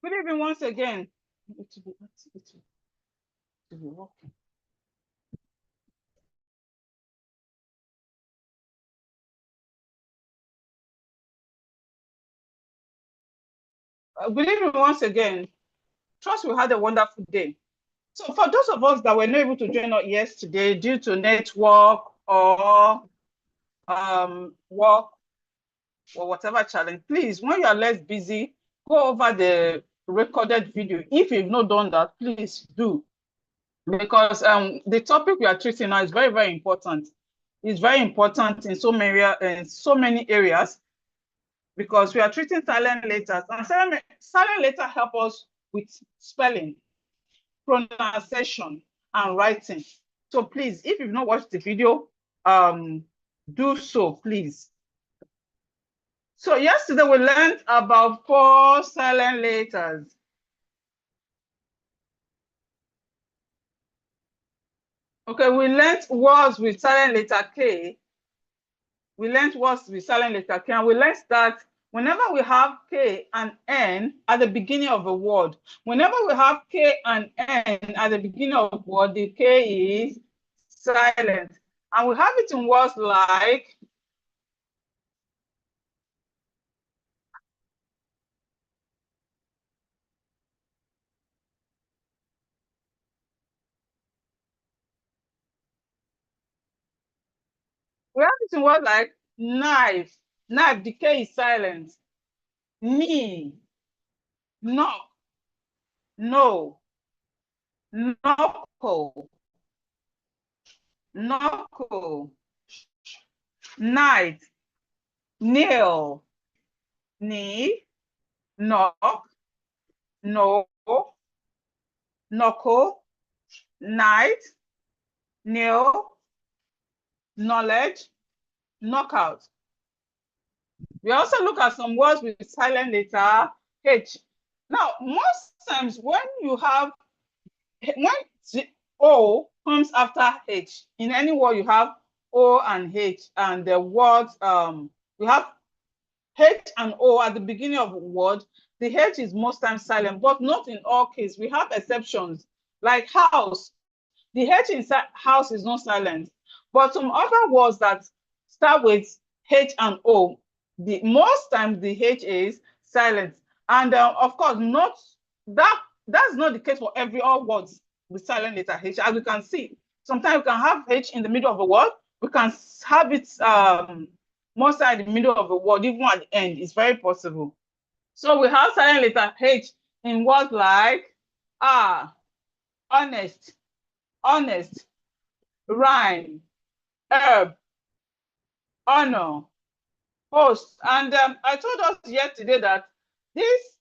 Good evening once again. It will be working. Good evening once again. Trust we had a wonderful day. So for those of us that were not able to join us yesterday due to network or work or whatever challenge, please, when you are less busy, go over the recorded video. If you've not done that, please do. Because the topic we are treating now is very, very important. It's very important in so many areas, because we are treating silent letters, and silent letters help us with spelling, pronunciation, and writing. So please, if you've not watched the video, do so, please. So yesterday we learned about 4 silent letters. Okay, we learned words with silent letter K. We learned words with silent letter K, and we learned that whenever we have K and N at the beginning of a word, whenever we have K and N at the beginning of a word, the K is silent. And we have it in words like knife. Knife, the K is silent. Knee, knock, no, knuckle, knuckle, night, nail, knee, knock, no, knuckle, night, nail, knowledge, knockout. We also look at some words with silent letter H. Now, most times when O comes after H, in any word you have O and H, and the words, we have H and O at the beginning of a word. The H is most times silent, but not in all cases. We have exceptions, like house. The H in house is not silent, but some other words that start with H and O, most times the H is silent. And of course, that's not the case for all words with silent letter H. As we can see, sometimes we can have H in the middle of a word. We can have it most in the middle of a word, even at the end. It's very possible. So we have silent letter H in words like honest, honest, rhyme, herb, honor, host. And I told us yesterday that this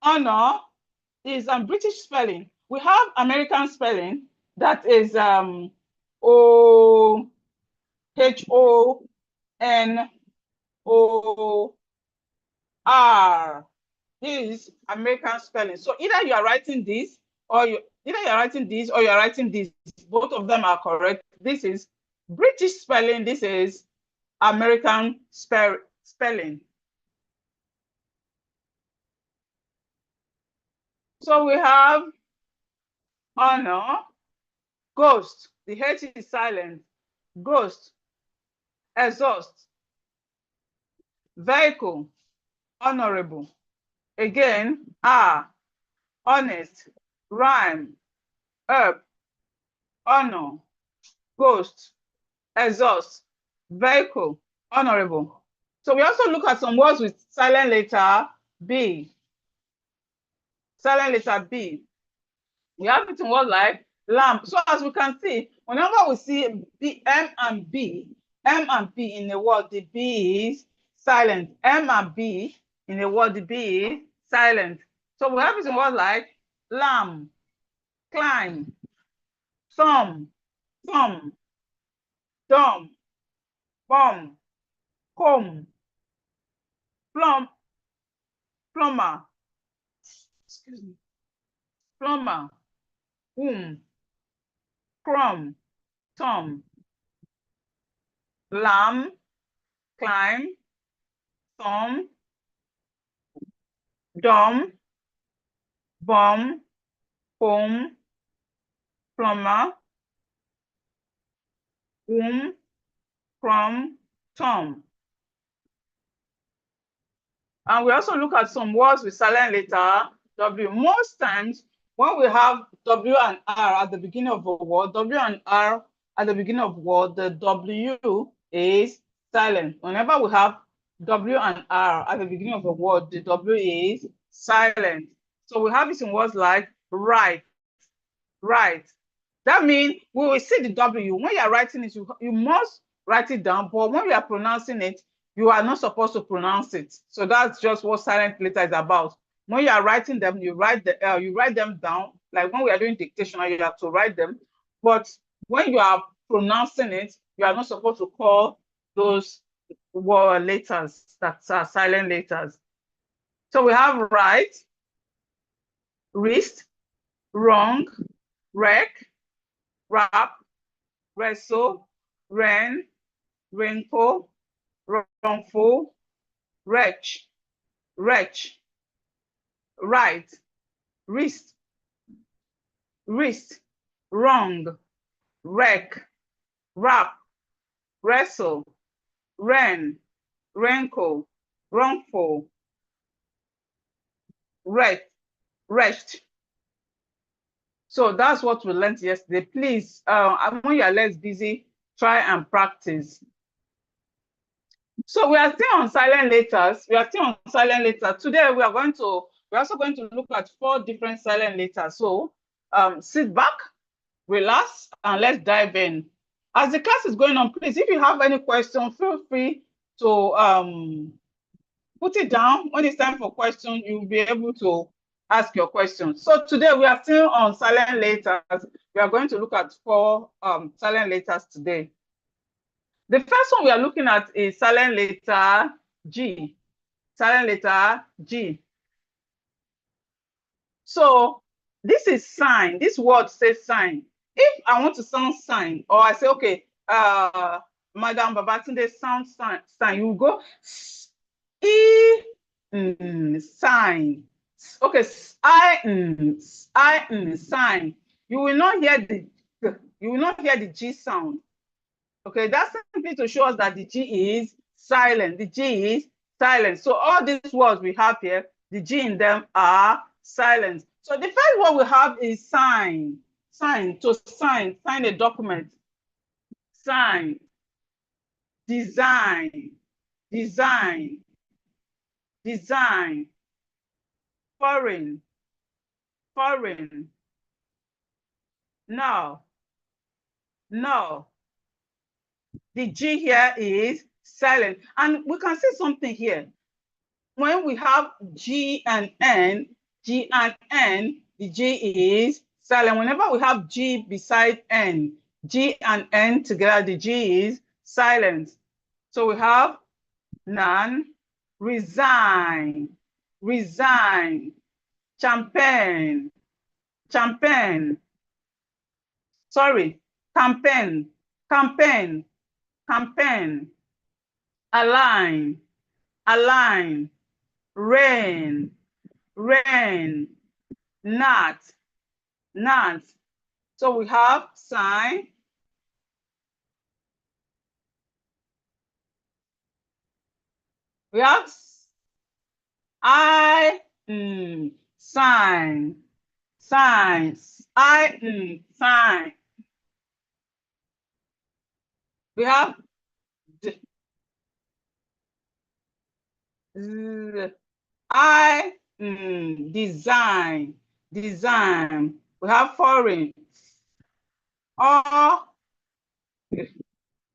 honor is British spelling. We have American spelling that is O-H-O-N-O-R. This is American spelling. So either you are writing this or you are writing this. Both of them are correct. This is British spelling. This is American spelling. So we have honor, ghost. The H is silent. Ghost, exhaust, vehicle, honorable. Again, honest, rhyme, herb, honor, ghost, exhaust, vehicle, honorable. So we also look at some words with silent letter B. Silent letter B. We have it in words like lamp. So as we can see, whenever we see M and B in a word, the B is silent. M and B in a word, the B is silent. So we have it in words like lamb, climb, thumb, dumb, bomb, comb, plumber, excuse me, plumber, womb, crumb, thumb, lamb, climb, thumb, dumb, bomb, foam, plumber, womb, from, tom. And we also look at some words with silent letter W. Most times, when we have W and R at the beginning of a word, W and R at the beginning of a word, the W is silent. Whenever we have W and R at the beginning of a word, the W is silent. So we have this in words like right, right. That means we will see the W. When you are writing it, you must write it down. But when you are pronouncing it, you are not supposed to pronounce it. So that's just what silent letter is about. When you are writing them, you write them down. Like when we are doing dictation, you have to write them. But when you are pronouncing it, you are not supposed to call those word letters that are silent letters. So we have right, wrist, wrong, wreck, wrap, wrestle, ran, wrinkle, wrongful, wretch, wretch, right, wrist, wrist, wrong, wreck, wrap, wrestle, ran, wrinkle, wrongful, wretched. So that's what we learned yesterday. Please, when you are less busy, try and practice. So we are still on silent letters. Today we're also going to look at 4 different silent letters. So sit back, relax, and let's dive in. As the class is going on, please, if you have any question, feel free to put it down. When it's time for question, you'll be able to ask your question. So today we are still on silent letters. We are going to look at 4 silent letters today. The first one we are looking at is silent letter G. Silent letter G. So this is sign. This word says sign. If I want to sound sign, or I say, okay, Madam Babatunde sound sign, you go sign. Okay, sign. You will not hear the G sound. Okay, that's simply to show us that the G is silent. The G is silent. So all these words we have here, the G in them are silent. So the first one we have is sign. Sign, to sign a document. Sign, design, design, design, foreign, foreign, no, no. The G here is silent. And we can see something here. When we have G and N, the G is silent. Whenever we have G beside N, G and N together, the G is silent. So we have none, resign, resign, champagne, champagne, sorry, campaign, campaign, campaign, align, align, rain, rain, not, not. So we have sign, we have sign, signs, sign. We have design, design. We have foreign, or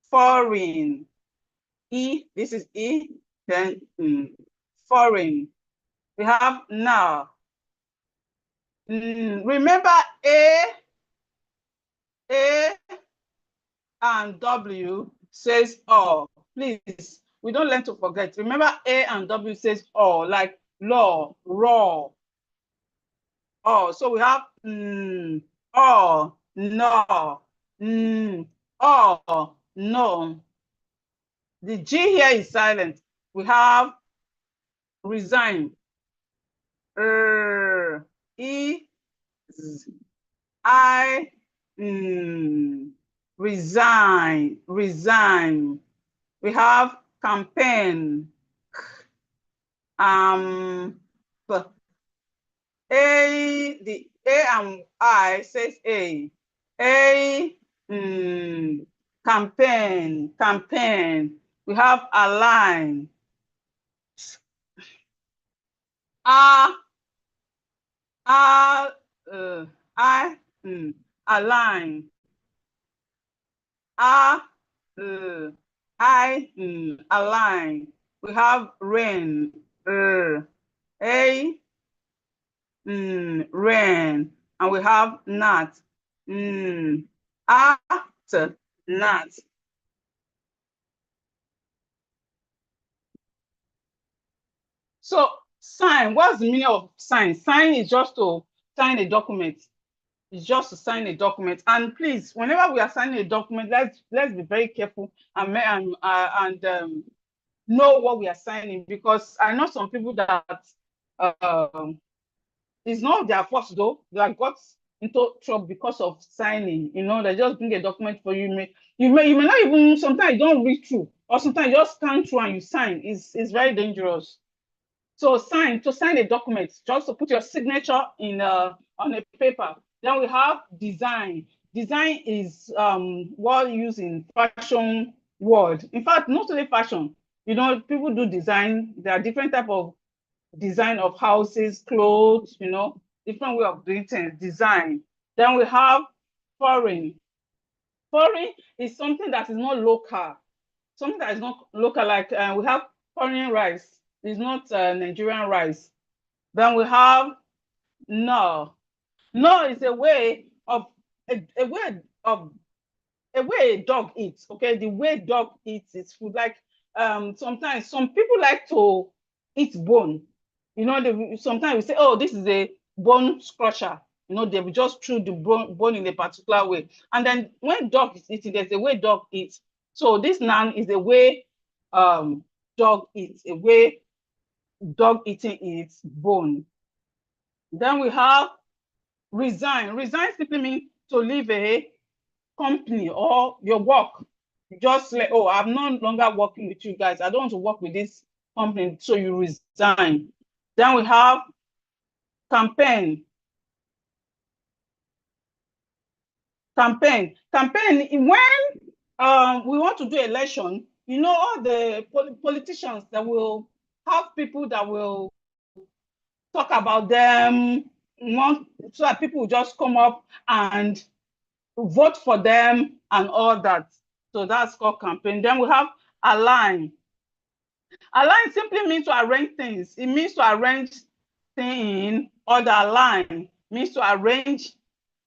foreign. E, this is E, then foreign. We have now. Remember A and W says all. Please, we don't learn to forget. Remember A and W says all, like law, raw. Oh, so we have oh, no, oh, no. The G here is silent. We have resign, I resign. We have campaign. The A and I says A. Campaign. We have align. I align. Align. We have rain. Rain. And we have nut. Nut. So sign, what's the meaning of sign? Sign is just to sign a document. It's just to sign a document. And please, whenever we are signing a document, let's be very careful and know what we are signing, because I know some people that it's not their fault though. They have got into trouble because of signing. You know, they just bring a document for you. You may not even, sometimes you don't read through, or sometimes you just scan through and you sign. It's very dangerous. So to sign a document, just to put your signature in on a paper. Then we have design. Design is what used in fashion world. In fact, not only fashion. You know, people do design. There are different type of design of houses, clothes. You know, different way of doing things. Design. Then we have foreign. Foreign is something that is not local. Something that is not local, like we have foreign rice. It's not Nigerian rice. Then we have no. No is a way of a way of a way a dog eats. Okay, the way dog eats its food. Like sometimes some people like to eat bone. You know, sometimes we say, oh, this is a bone crusher. You know, they will just chew the bone in a particular way. And then when dog is eating, there's a way dog eats. So this nan is a way dog eats, a way dog eating its bone. Then we have resign. Resign simply means to leave a company or your work. Just like, oh, I'm no longer working with you guys. I don't want to work with this company, so you resign. Then we have campaign. Campaign. When we want to do election, you know, all the politicians that will have people that will talk about them, so that people will just come up and vote for them and all that. So that's called campaign. Then we have align. Align simply means to arrange things. It means to arrange things in order. Align means to arrange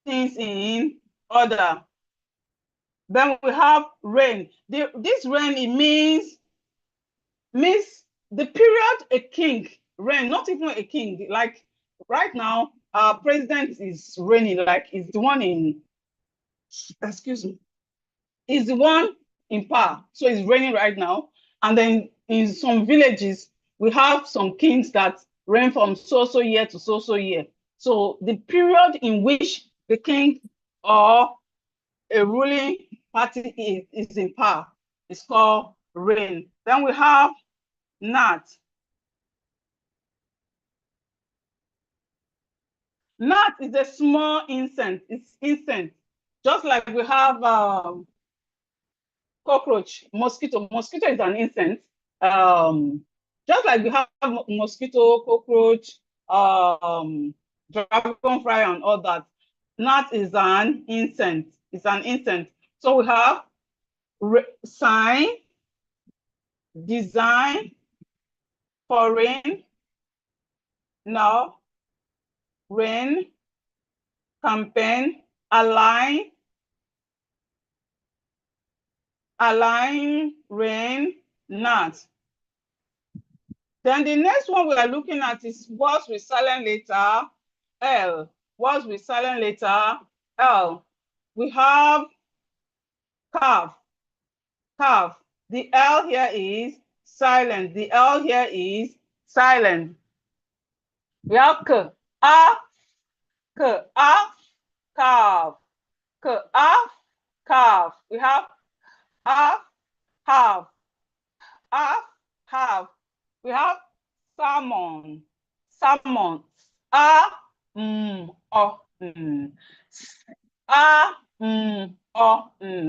things in order. Then we have reign. This reign, it means the period a king reign, not even a king. Like right now, our president is reigning, like is the one in, excuse me, is the one in power. So he's reigning right now. And then in some villages, we have some kings that reign from so year to so year. So the period in which the king or a ruling party is in power is called reign. Then we have nat. Nat is a small insect. It's insect. Just like we have cockroach, mosquito. Mosquito is an insect. Just like we have mosquito, cockroach, dragonfly, and all that. Gnat is an insect. It's an insect. So we have sign, design, foreign, now, rain, campaign, align, rain, not. Then the next one we are looking at is words with silent letter L. Words with silent letter L. We have calf. Calf. The L here is silent. The L here is silent. We have K. A, calf, calf, calf, calf. We have half, half, half, half. We have salmon, salmon.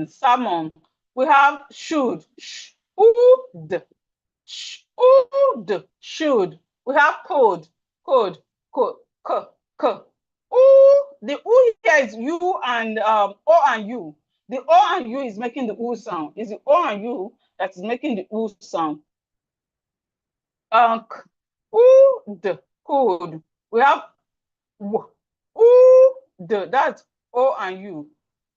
Salmon. We have should, should. We have code, code, code, the oo here is u and o and u. The o and u is making the oo sound. It's the o and u that is making the oo sound. Could. We have that's o and u.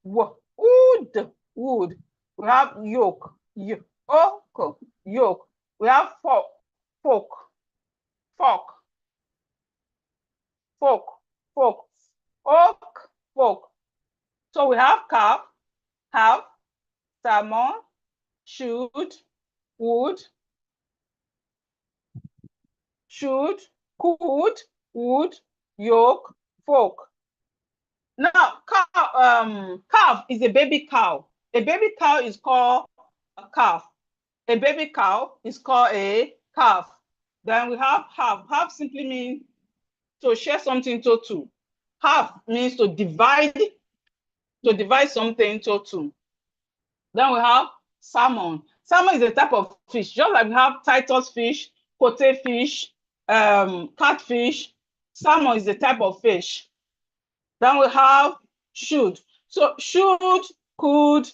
Would. We have yolk. Yolk. We have fork. So we have calf, have, salmon, should, would, could, would, yolk, fork. Now, calf is a baby cow. A baby cow is called a calf. A baby cow is called a calf. Then we have half. Half simply means to share something into two. Half means to divide something into two. Then we have salmon. Salmon is a type of fish, just like we have Titus fish, cote fish, catfish. Salmon is a type of fish. Then we have should. So should, could,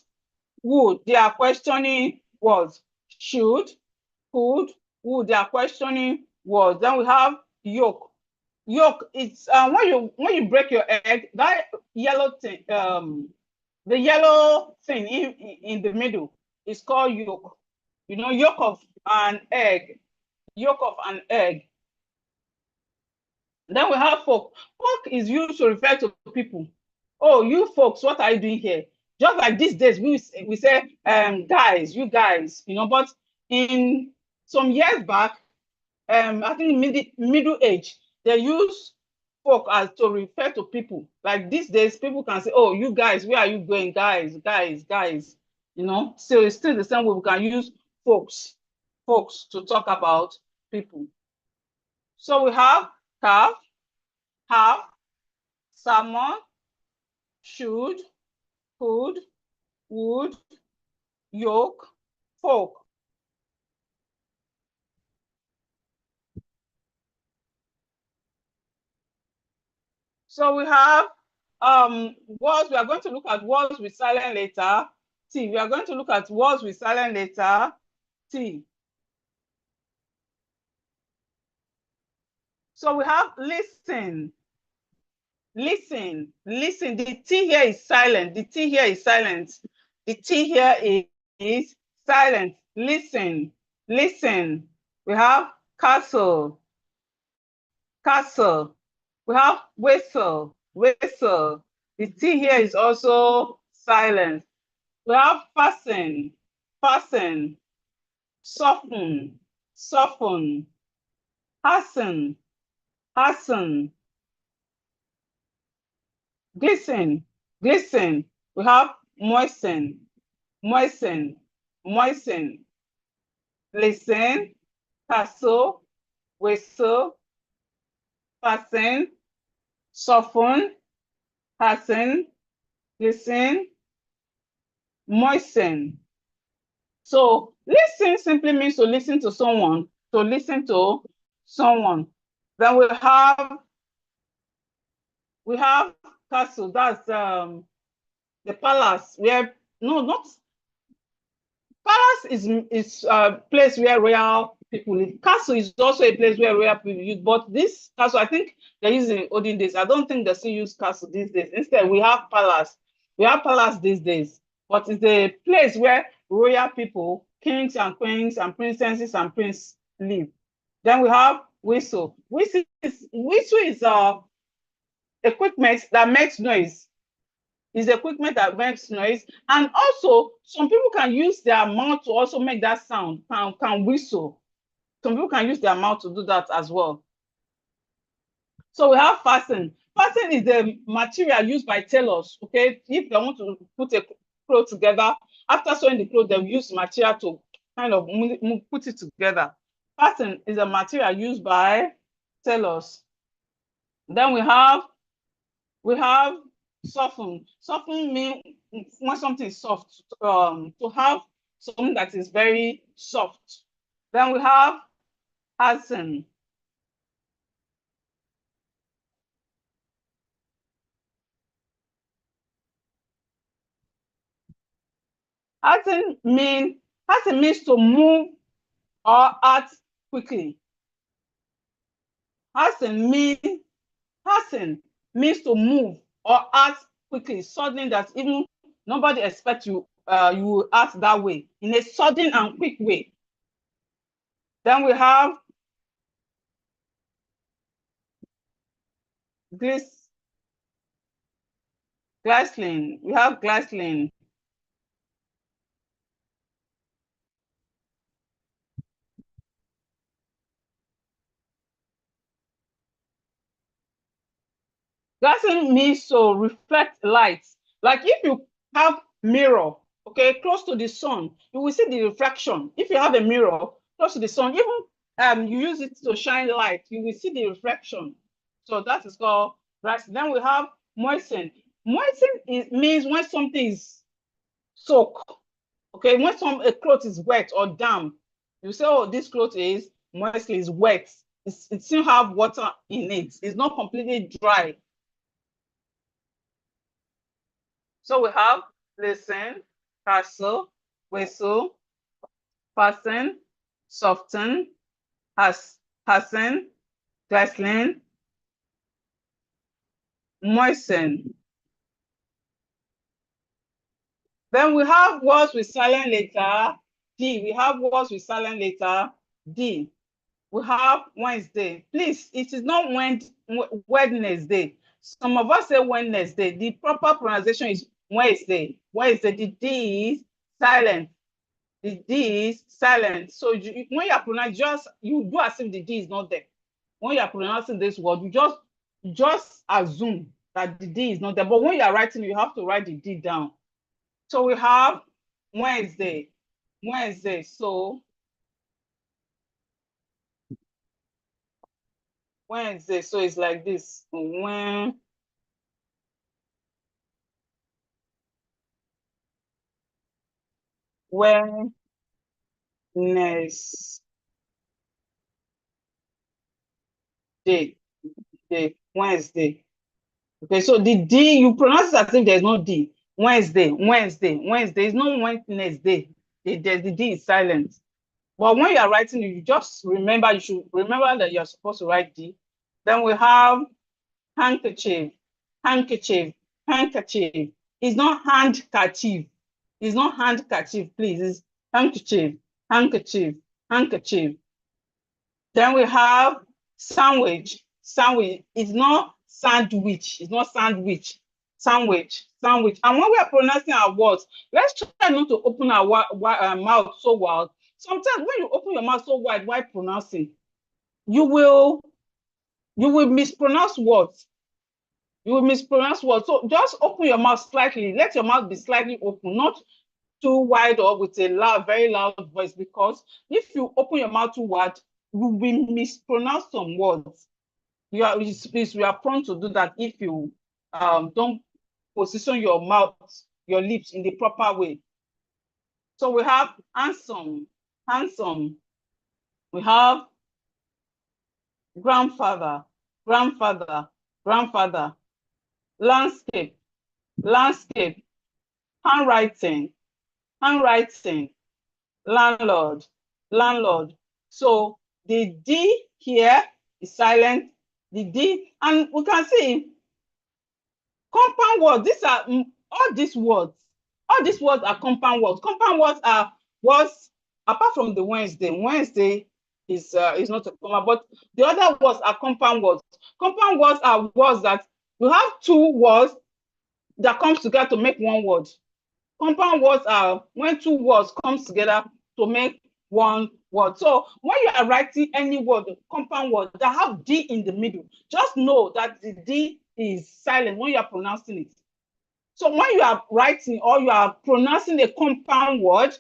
would. They are questioning words. Should, could, would. They are questioning words. Then we have yolk. Yolk, it's when you break your egg, that yellow thing, the yellow thing in the middle is called yolk. You know, yolk of an egg. Yolk of an egg. Then we have folk. Folk is used to refer to people. Oh, you folks, what are you doing here? Just like these days, we say, guys, you guys, you know, but in some years back, I think middle age, they use folk as to refer to people. Like these days, people can say, oh, you guys, where are you going? Guys. You know, so it's still the same way we can use folks to talk about people. So we have calf, have, salmon, should, could, would, yolk, folk. So we have words. We are going to look at words with silent letter T. We are going to look at words with silent letter T. So we have listen. Listen. The T here is silent. The T here is silent. The T here is silent. Listen. We have castle. We have whistle. The T here is also silent. We have fasten. Soften. Hasten. Glisten. We have moisten. Listen, castle, whistle, fasten, soften, hasten, listen, moisten. So listen simply means to listen to someone. Then we have castle. That's the palace where palace is a place where royal people live. Castle is also a place where royal people live. But this castle, I think they're using olden days. I don't think they still use castle these days. Instead, we have palace. We have palace these days. But it's a place where royal people, kings and queens and princesses and princes live. Then we have whistle. Whistle is equipment that makes noise. Is equipment that makes noise, and also some people can use their mouth to also make that sound. Can whistle. Some people can use their mouth to do that as well. So we have fasten. Pattern is the material used by tailors, okay? If they want to put a cloth together, after sewing the clothes, they'll use material to kind of put it together. Pattern is a material used by tailors. Then we have soften. Soften means when something is soft, to have something that is very soft. Then we have hasten. Hasten means to move or act quickly. Hasten means to move or act quickly, suddenly that even nobody expects you you will act that way, in a sudden and quick way. Then we have Glycerin. We have glycerin. Glycerin means to reflect light. Like if you have mirror, okay, close to the sun, you will see the reflection. If you have a mirror close to the sun, even you use it to shine light, you will see the reflection. So that is called glycerin. Then we have moisten. Moisten means when something is soaked. Okay, when a cloth is wet or damp, you say, oh, this cloth is moist, is wet. It still have water in it. It's not completely dry. So we have listen, castle, whistle, fasten, soften, hasten, glycerin, moisten. Then we have words with silent letter D. We have words with silent letter D. We have Wednesday. Please, it is not Wednesday. Some of us say Wednesday. The proper pronunciation is Wednesday. Wednesday. The D is silent. The D is silent. So when you are pronouncing, you do as if the D is not there. When you are pronouncing this word, you just assume that the D is not there. But when you are writing, you have to write the D down. So we have Wednesday. Wednesday. So Wednesday. So it's like this. Wednesday. Wednesday. Okay, so the D, you pronounce it as if there's no D. Wednesday. It's not Wednesday. The D is silent. But when you are writing, you just remember, you should remember that you're supposed to write D. Then we have handkerchief. Handkerchief. Handkerchief. It's not handkerchief. It's not handkerchief, please. It's handkerchief. Handkerchief. Handkerchief. Then we have sandwich. Sandwich. It's not sandwich. It's not sandwich. Sandwich. Sandwich. And when we are pronouncing our words, let's try not to open our mouth so wide. Sometimes when you open your mouth so wide while pronouncing, you will mispronounce words. You will mispronounce words. So just open your mouth slightly. Let your mouth be slightly open, not too wide or with a very loud voice, because if you open your mouth too wide, you will mispronounce some words. You are prone to do that if you don't position your mouth, your lips in the proper way. So we have handsome. We have grandfather. Landscape. Handwriting. Landlord. So the D here is silent. The D, and we can see compound words. These are all these words. All these words are compound words. Compound words are words apart from the Wednesday. Wednesday is not a comma, but the other words are compound words. Compound words are words that you have two words that comes together to make one word. Compound words are when two words comes together to make one word. So when you are writing any word, compound word that have D in the middle, just know that the D is silent when you are pronouncing it. So when you are writing or you are pronouncing a compound word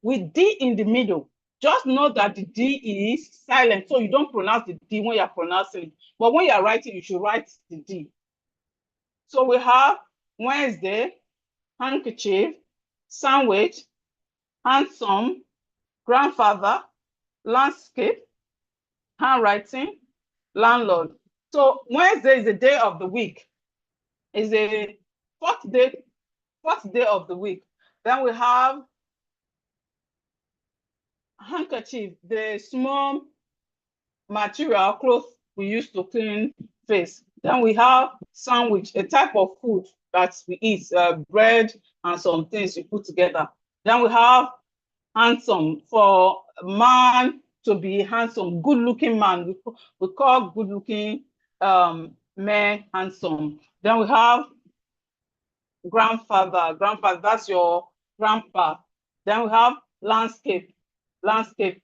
with D in the middle, just know that the D is silent. So you don't pronounce the D when you are pronouncing it. But when you are writing, you should write the D. So we have Wednesday, handkerchief, sandwich, handsome, grandfather, landscape, handwriting, landlord. So Wednesday is the day of the week. It's a fourth day of the week. Then we have handkerchief, the small material cloth we use to clean face. Then we have sandwich, a type of food that we eat, bread and some things we put together. Then we have handsome, for a man to be handsome, good-looking man. We call good-looking men handsome. Then we have grandfather, that's your grandpa. Then we have landscape. Landscape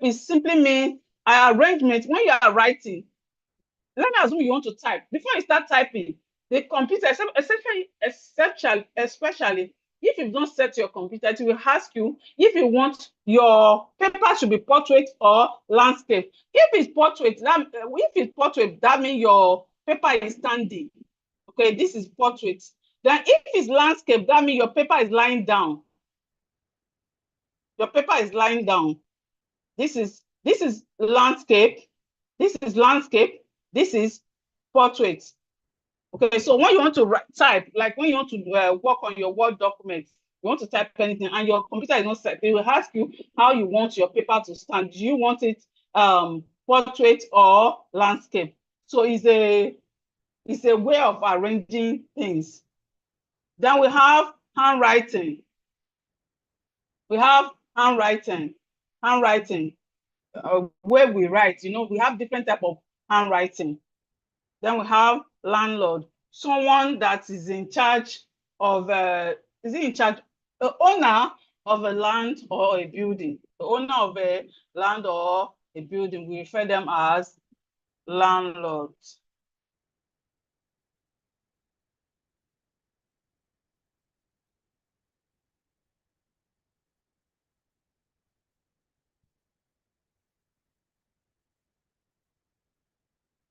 is simply mean arrangement. When you are writing, let me assume you want to type. Before you start typing, the computer, especially if you don't set your computer, it will ask you if you want your paper to be portrait or landscape. If it's portrait, that means your paper is standing. Okay, this is portrait. Then if it's landscape, that means your paper is lying down. Your paper is lying down. This is landscape. This is landscape. This is portrait. Okay, so when you want to type, like when you want to work on your Word document, you want to type anything and your computer is not set, it will ask you how you want your paper to stand. Do you want it portrait or landscape? So it's a way of arranging things. Then we have handwriting. We have handwriting. Where we write, we have different type of handwriting. Then we have landlord, someone that is in charge of, the owner of a land or a building. The owner of a land or a building, we refer them as landlords.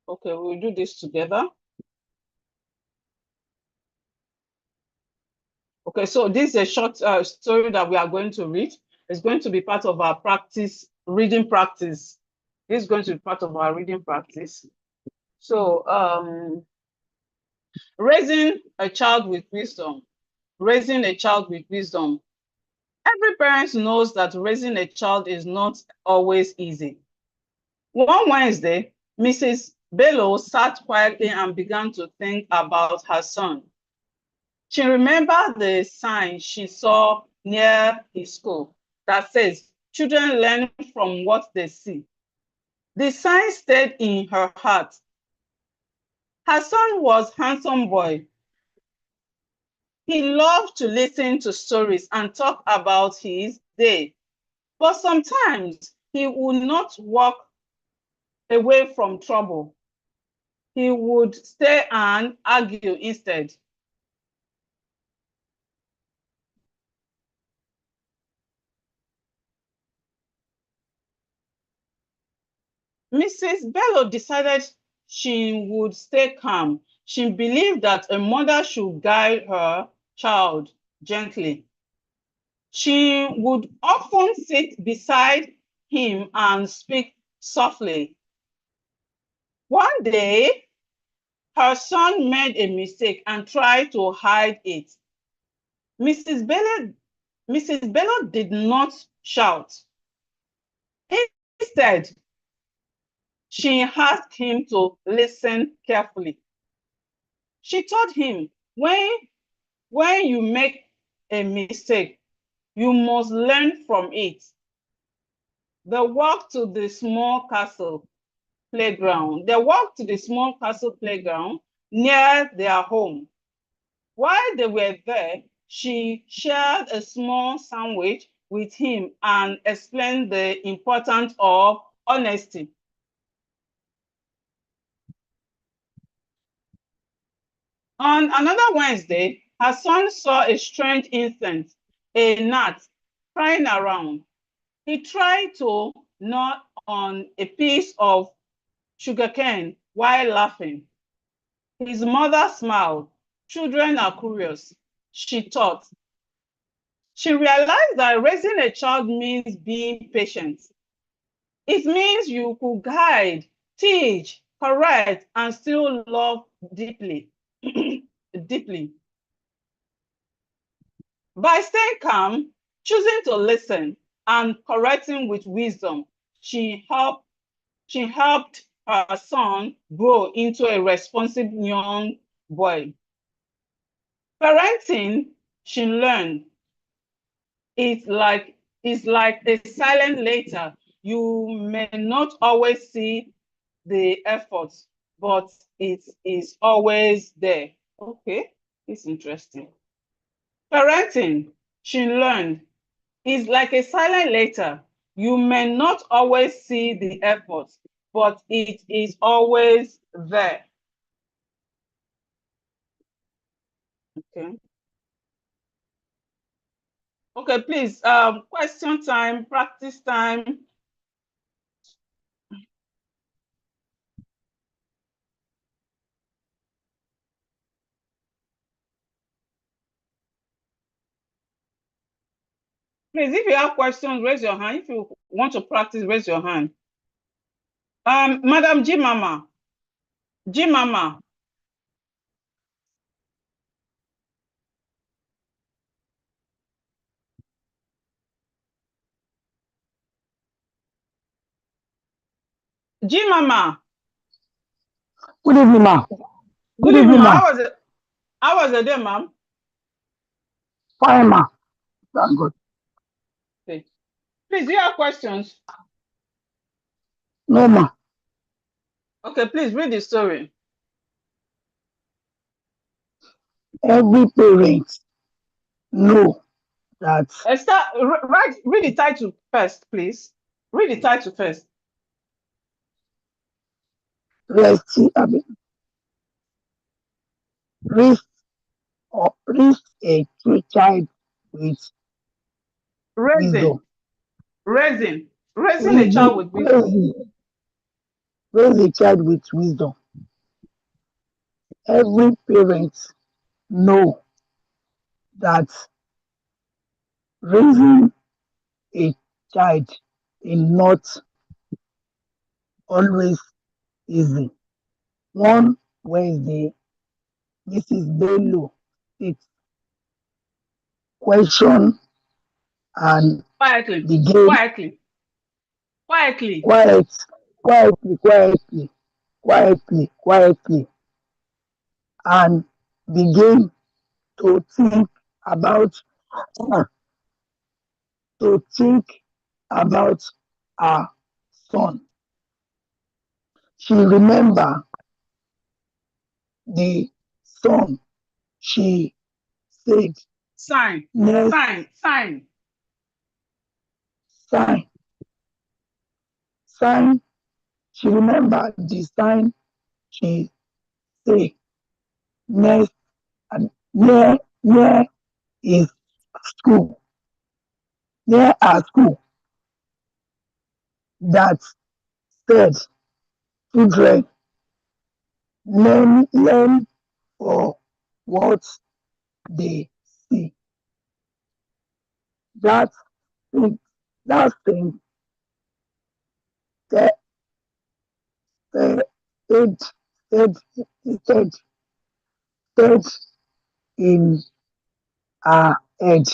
Okay, we'll do this together. Okay, so this is a short story that we are going to read. It's going to be part of our reading practice. This is going to be part of our reading practice. So, raising a child with wisdom. Raising a child with wisdom. Every parent knows that raising a child is not always easy. One Wednesday, Mrs. Bello sat quietly and began to think about her son. She remembered the sign she saw near his school that says, "Children learn from what they see." The sign stayed in her heart. Her son was a handsome boy. He loved to listen to stories and talk about his day. But sometimes he would not walk away from trouble. He would stay and argue instead. Mrs. Bello decided she would stay calm. She believed that a mother should guide her child gently. She would often sit beside him and speak softly. One day, her son made a mistake and tried to hide it. Mrs. Bello did not shout. Instead, she asked him to listen carefully. She told him, when you make a mistake, you must learn from it. They walked to the small castle playground. Near their home. While they were there, she shared a small sandwich with him and explained the importance of honesty. On another Wednesday, her son saw a strange insect, a gnat, flying around. He tried to gnaw on a piece of sugarcane while laughing. His mother smiled. Children are curious, she thought. She realized that raising a child means being patient. It means you could guide, teach, correct, and still love deeply. deeply. By staying calm, choosing to listen, and correcting with wisdom, she helped her son grow into a responsive young boy. Parenting, she learned, is like a silent letter. You may not always see the effort, but it is always there. Okay, it's interesting. Parenting, she learned, is like a silent letter. You may not always see the effort, but it is always there. Okay. Okay, please. Question time, practice time. Please, if you have questions, raise your hand. If you want to practice, raise your hand. Madam Jimama. Jimama. Jimama. Good evening, ma'am. Good evening, ma. How was the day, ma'am? Fine, ma'am. Thank God. Okay. Please, do you have questions? No, ma'am. Okay, please read the story. Every parent know that Read the title first, please. Read the title first. raise, raise, raise a child with Raising, wisdom. raising a child Raising, with wisdom. raising, raise a child with wisdom. Every parent know that raising a child is not always easy. One Wednesday, Mrs. Bello takes question and Quietly, began quietly, quietly. quiet, quietly, and begin to think about uh, to think about her son. She remember the song she said Sign, next sign, sign. sign sign. She remember the sign she say next and near is school, near our school that said children learn for what they see. That thing, that thing said, said, said, said, said, said in our head.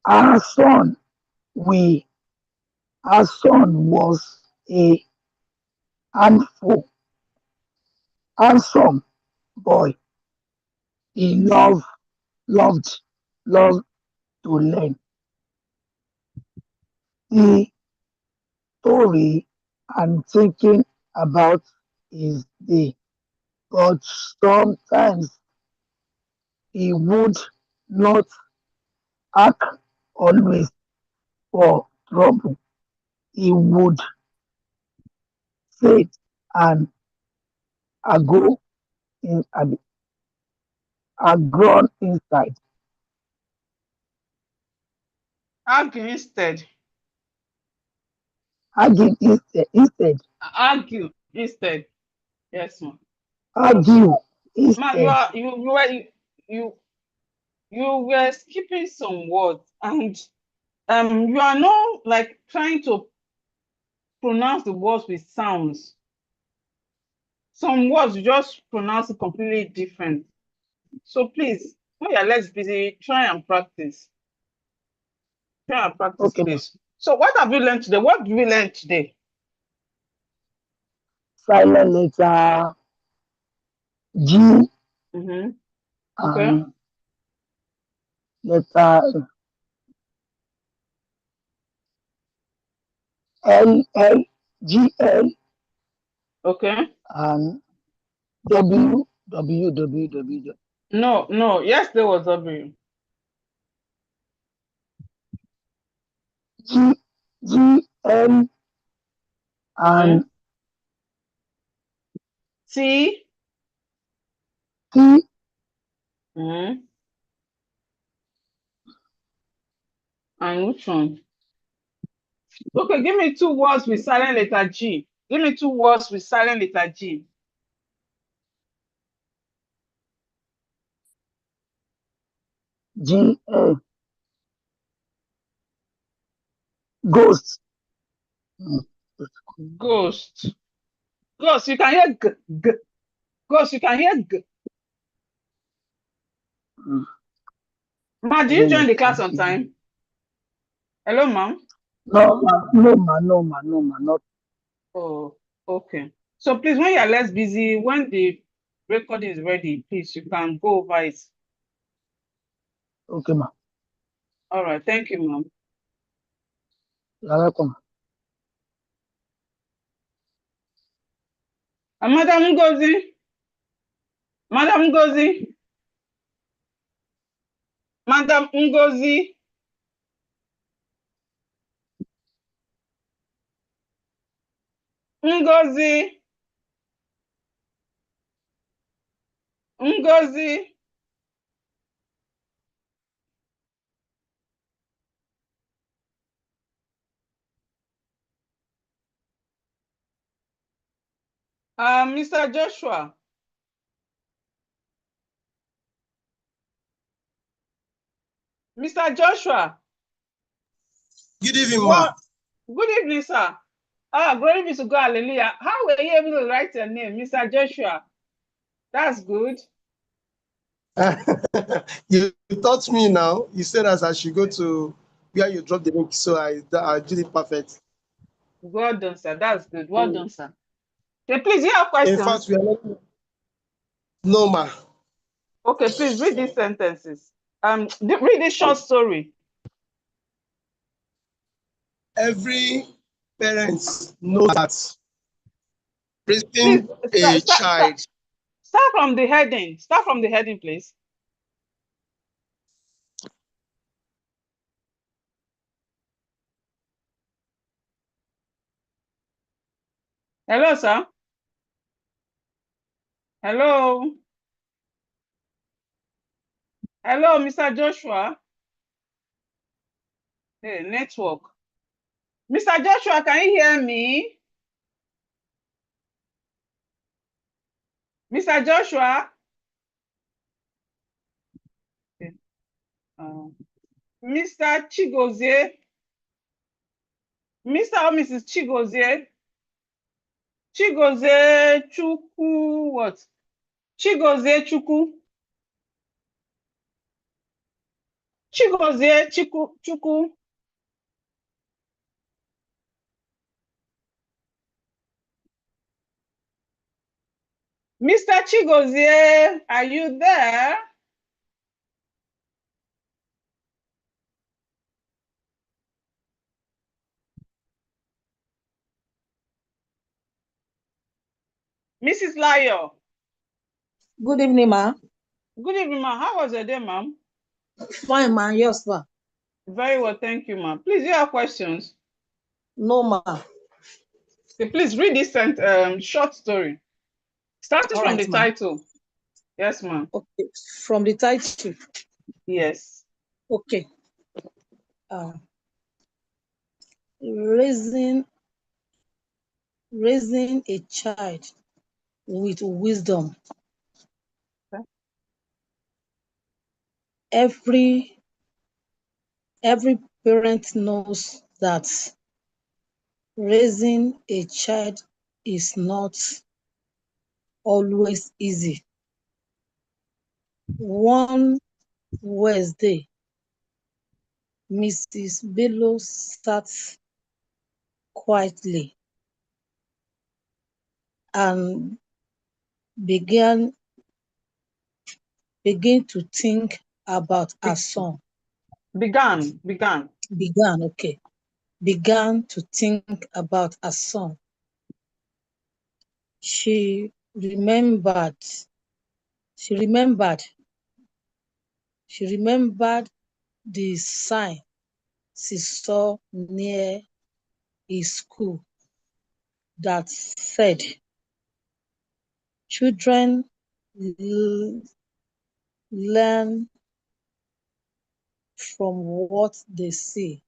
Our son, we, our son was a handful, handsome boy. He loved, loved to learn. The story and thinking about his day. but sometimes he would not act always for trouble. He would sit and go in grown inside. Argue instead. Argue instead. Argue instead. Yes, ma'am. Argue Ma, you instead. are you you were skipping some words, and you are not like trying to pronounce the words with sounds. Some words you just pronounce it completely different. So please, when you're less busy, try and practice. Try and practice, Okay, ma. please. So what have you learned today? What did we learn today? Silent letter G Mm-hmm. Okay. and letter L Okay. and W. No, no. Yesterday was W. G L Uh-huh. and T. T Mm-hmm. And which one? Okay, give me two words with silent letter G. Give me two words with silent letter G. G ghost. Mm, Ghost. Ghost, you can hear g, g. Ghost, you can hear g. mm. Ma, did you Silent join the letter class on G. time? Hello, ma'am. No, ma, not. Oh, okay. So please, when you're less busy, when the recording is ready, please, you can go over it. Okay, ma. All right. Thank you, ma'am. You're welcome. And Madam Ngozi, Madam Ngozi, Madam Ngozi, Ngozi, Ngozi. Mr. Joshua, Mr. Joshua, Good evening, ma. what? Good evening, sir. Glory be to God, hallelujah. How were you able to write your name, Mr. Joshua? That's good. You taught me now. You said as I should go to where you drop the link, so I did it perfect. Well done, sir. That's good. Well done, sir. Okay, please, you have In fact, questions? we are not. No, ma. Okay, please read these sentences. Read this short story. Every parent knows that Please raising a start, start, start, child. start from the heading. Start from the heading, please. Hello, sir. Hello. Hello, Mr. Joshua. Hey, network. Mr. Joshua, can you hear me? Mr. Joshua? Okay. Mr. Chigozie? Mr. or Mrs. Chigozie? Chigozie Chukwu, what? Chigozie Chukwu? Chigozie Chukwu? Mr. Chigozie, are you there? Mrs. Layo? Good evening, ma. Good evening, ma'am. How was your day, ma'am? Fine, ma. Yes, ma. Very well, thank you, ma'am. Please, you have questions? No, ma. Okay, please read this short story. Starting All from right, the ma. title. Yes, ma'am. Okay. From the title. Yes. Okay. Raising a child with wisdom. Okay. Every parent knows that raising a child is not always easy. One Wednesday, Mrs. Bello sat quietly and began to think about her son. Began. Began to think about her son. She remembered the sign she saw near his school that said, "Children learn from what they see."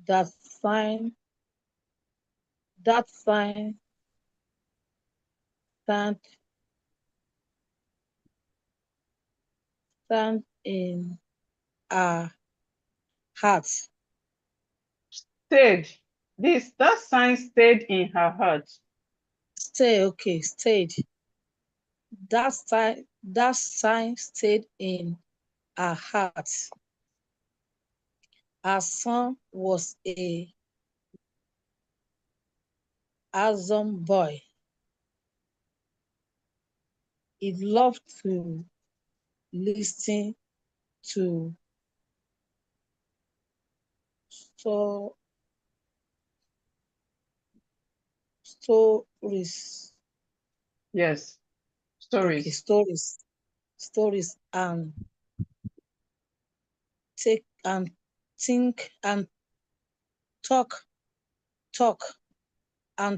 That sign stand in her heart. Stayed. That sign stayed in her heart. Stayed. That sign stayed in her heart. Her son was a handsome boy. He loved to listen to stories. Yes. Okay, Stories. stories and think and talk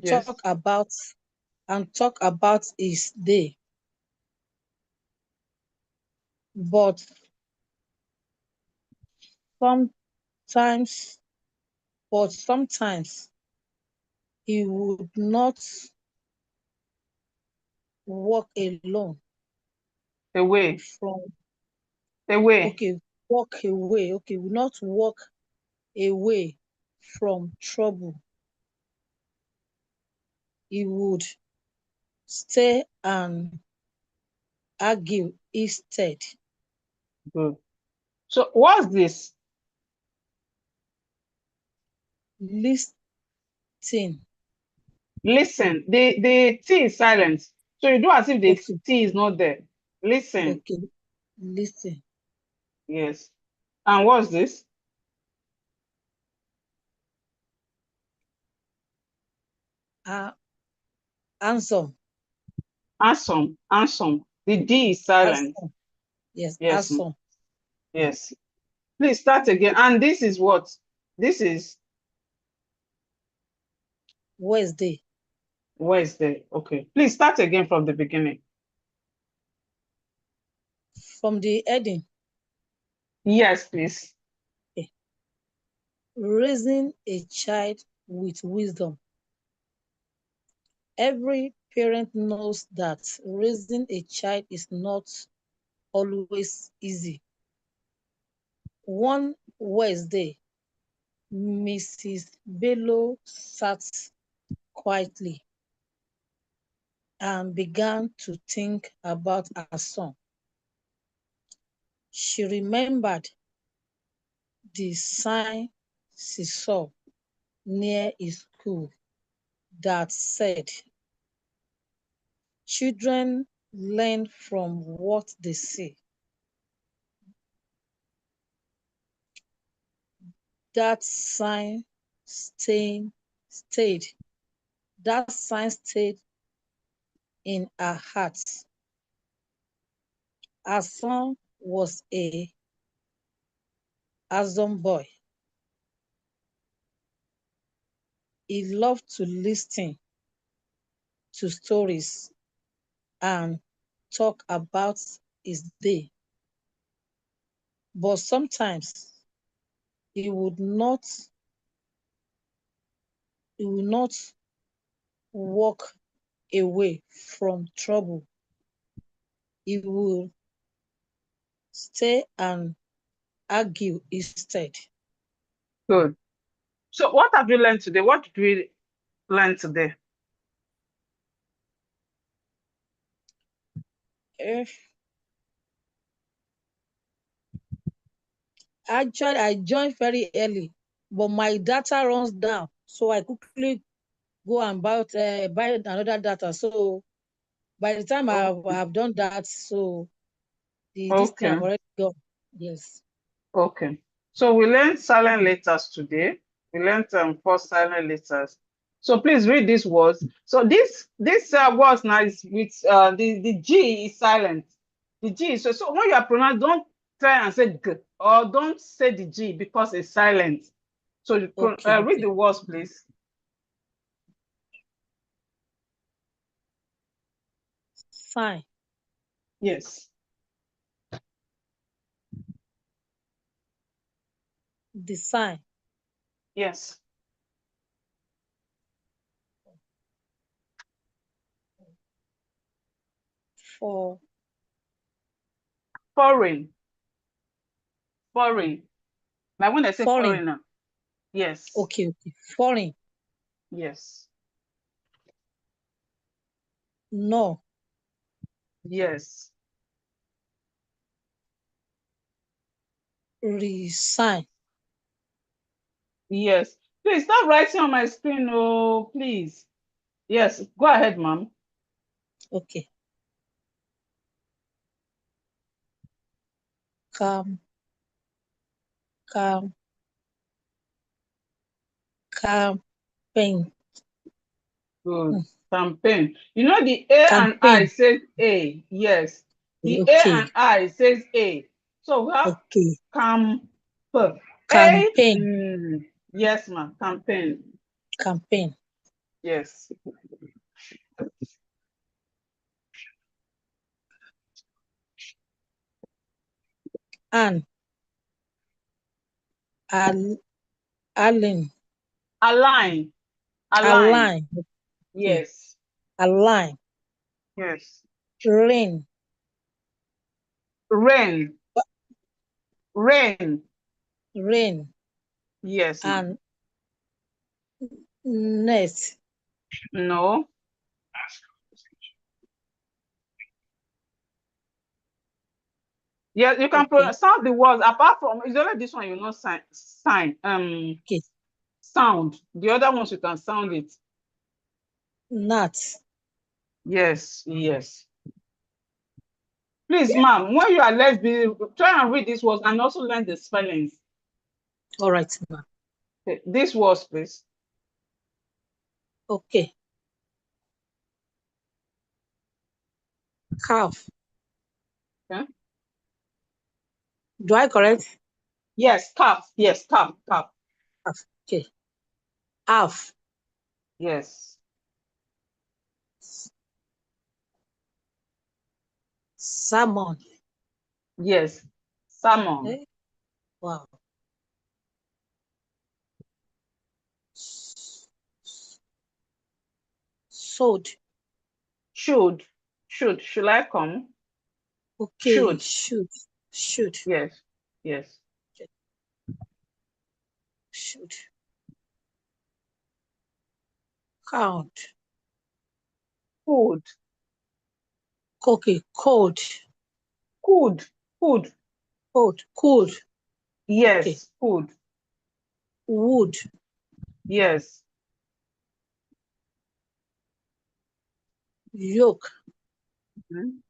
Yes. talk about his day. But sometimes he would not walk alone Away. from Away. walk away. Okay, will not walk away from trouble. He would stay and argue instead. Good. So what's this? Listen. Listen. The T is silent. So you do as if the Okay. T is not there. Listen. Okay. Listen. Yes. And what's this? Handsome. Handsome. The D is silent. Handsome. Yes, Yes. handsome. Yes. Please start again. And this is what? This is Wednesday. Wednesday. Okay. Please start again from the beginning. From the heading. Yes, please. Okay. Raising a child with wisdom. Every parent knows that raising a child is not always easy. One Wednesday, Mrs. Bello sat quietly and began to think about her son. She remembered the sign she saw near his school that said, "Children learn from what they see." That sign stayed in her heart. Her son was a handsome boy. He loved to listen to stories and talk about his day. But sometimes he would not walk away from trouble. He would stay and argue instead. Good. So what have you learned today? What did we learn today? Eh, Actually, I joined very early, but my data runs down. So I quickly go and buy another data. So by the time I have done that, so this thing Okay. have already gone. Yes. Okay. So we learned silent letters today. We learned 4 silent letters. So please read these words. So this words now is with the G is silent. The G. So when you are pronounced, don't try and say G or don't say the G because it's silent. So you Okay. read the words, please. Sign. Yes. Design. Yes. For Foreign. Foreign. Like when I say foreign. foreigner. Yes. Okay. Foreign. Yes. No. Yes. Resign. Yes. Please stop writing on my screen. Oh, please. Yes. Go ahead, ma'am. Okay. Campaign. Good. Campaign. You know the A and I Campaign. says A. Yes. The A Okay. and I says A. So we have Okay. camp. A. Campaign. Yes, ma'am. Campaign. Campaign. Yes. Anne. Allen. Align. Align. Align. Okay. Yes. Align. Yes. Rain. Rain. Rain. Rain. Yes, ma'am. And net. No. Yeah, you can Okay. sound the words apart from it's only this one you know sign Okay. sound. The other ones you can sound it. Nut. Yes, yes. Please, ma'am, when you are less busy, try and read these words and also learn the spellings. All right, ma'am. Okay, these words, please. Okay. Calf. Okay. Do I correct? Yes, calf. Yes, calf, calf. Calf. Okay. Half. Yes. Salmon. Yes. Salmon. Eh? Wow. Sold. Should. Should I come? Okay. Should. Should. Yes. Yes. Should. Count. Could. Okay. Cold. Could. Could. Cold. Okay. Yes. Could. Wood. Yes. Yolk. Mhm.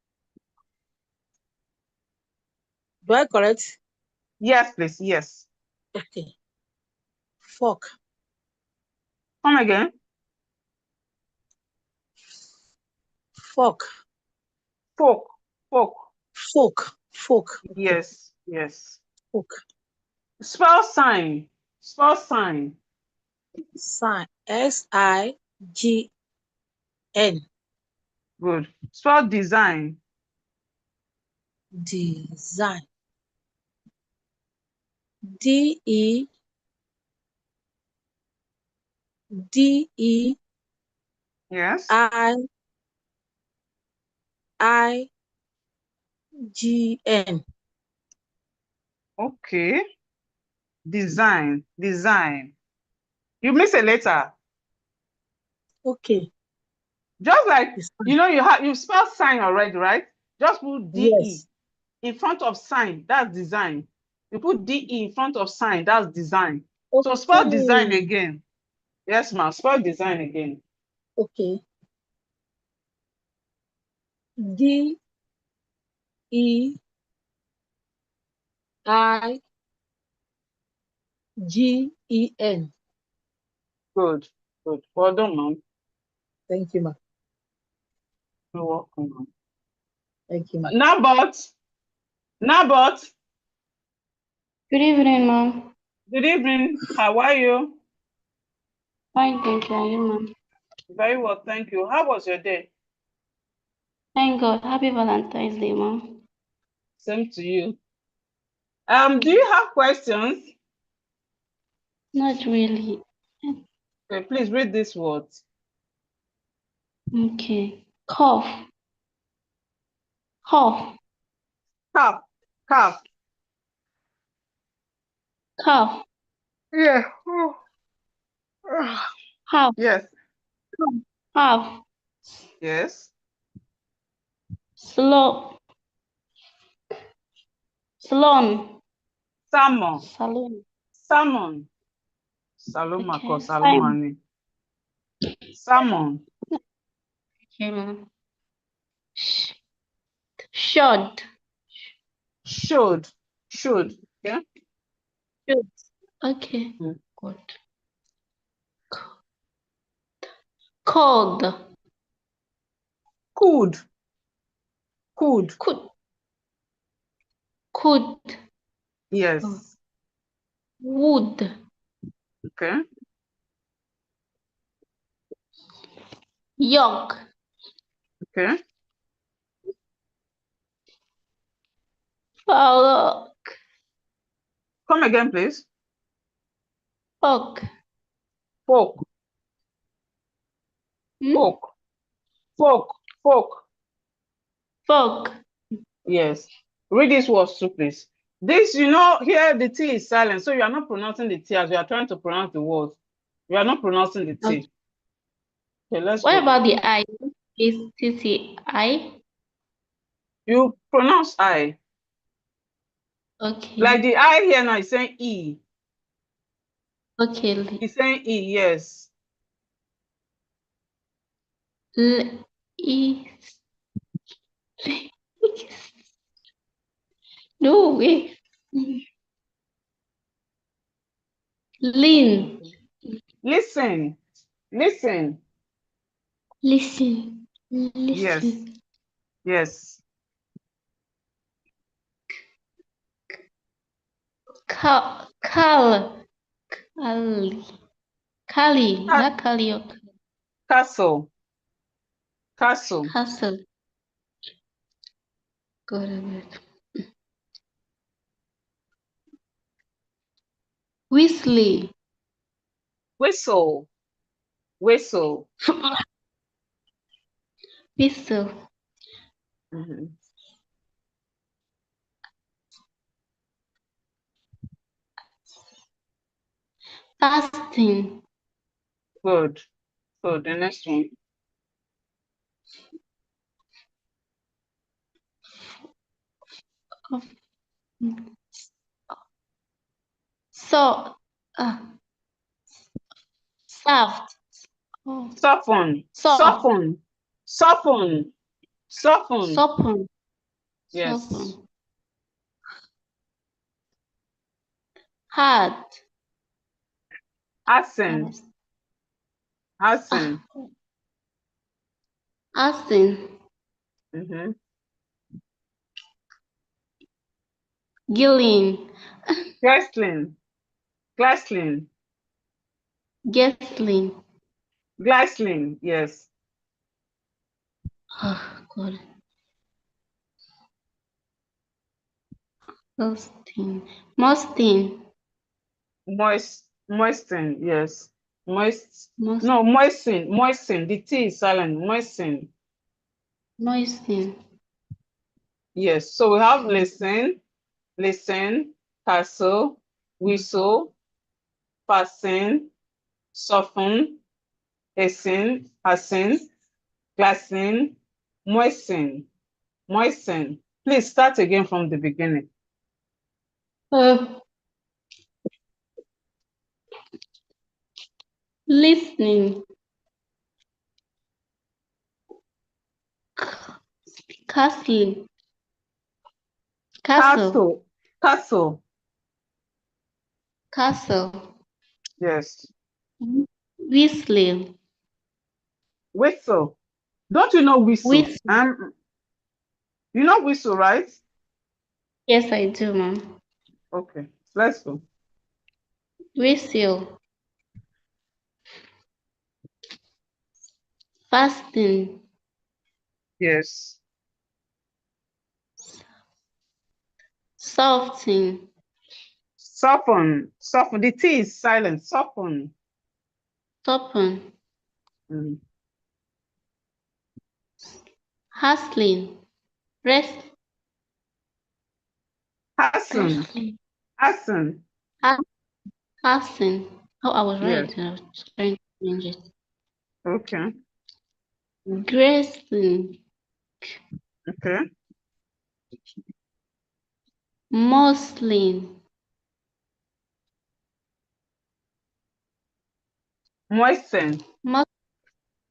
Do I correct? Yes, please. Yes. Okay. Fork. Come again. Folk. Folk. Folk. Folk. Folk. Okay. Yes. Yes. Folk. Spell sign. Spell sign. Sign. S-I-G-N. Good. Spell design. Design. D-E. D-E. Yes. I-G-N. Okay. Design. Design. You miss a letter. Okay. Just like Design. you spell sign already, right? Just put DE Yes. in front of sign. That's design. You put DE in front of sign. That's design. So spell design Okay. again. Yes, ma'am. Spell design again. Okay. D E I G E N. Good. Good. Well done, ma'am. Thank you, ma. You're welcome, ma'am. Thank you, ma. Nabot. Nabot. Good evening, ma'am. Good evening. How are you? Fine, thank you. And you, ma'am? Very well, thank you. How was your day? Thank God. Happy Valentine's Day, ma'am. Same to you. Do you have questions? Not really. Okay, please read these words. Okay. Cough. Cough. Calf. Calf. Cough. Yeah. Half. Yes. Half. Yes. Slow. Salon. Salmon. Salon. Salmon. Saloma Okay. ko Salomani. Salmon. Okay, ma'am. Should. Should. Should. Yeah. Should. Okay. Mm. Good. Cold. Could. Could. Could. Could. Yes. Oh. Would. Okay. Yolk. Okay. Fork. Come again, please. Fork. Fork. Hmm? Fork. Fork. Fork. Fork. Yes. Read these words too, please. This, here the T is silent, so you are not pronouncing the T as you are trying to pronounce the words. You are not pronouncing the T. Okay. Okay, let's What go. about the I? Is TTI? You pronounce I. Okay. Like the I here now is saying E. Okay. It's saying E, yes. E. No way. Lean. Listen. Listen. Listen. Yes. Listen. Yes. Kali. Not Kali. Castle. Castle. Castle. Good. Whistling. Whistle. Whistle. Whistle. Mm-hmm. Fasting. Good. So the next one. So. Soft. Oh. Soften. Soft. Soften. Soften. Soften. Soften. Yes. Soften. Hard. Hasten. Hasten. Hasten. Gillian. Glycerin. Glycerin. Gessling. Glycerin. Yes. Oh, God. Mustang. Mustang. Moisten. Yes. Must. No, moisten. Moisten. The T is silent. Moisten. Moisten. Yes. So we have listen, castle, whistle, fasten, soften, hasten, glassing, moisten. Please start again from the beginning. Listening. Castle. Castle. Castle. Castle. Yes. Whistling. Whistle. Don't you know whistle? Whistle. You know whistle, right? Yes, I do, ma'am. Okay, let's go. Whistle. Fasting. Yes. Soften. Soften. The T is silent. Soften. Soften. Mm. Hustling. Rest. Hasten. Wrestling. Hasten. Hasten. Oh, I was Yes. right. I was trying to change it. Okay. Gracing. Okay. Muslin. Moisten.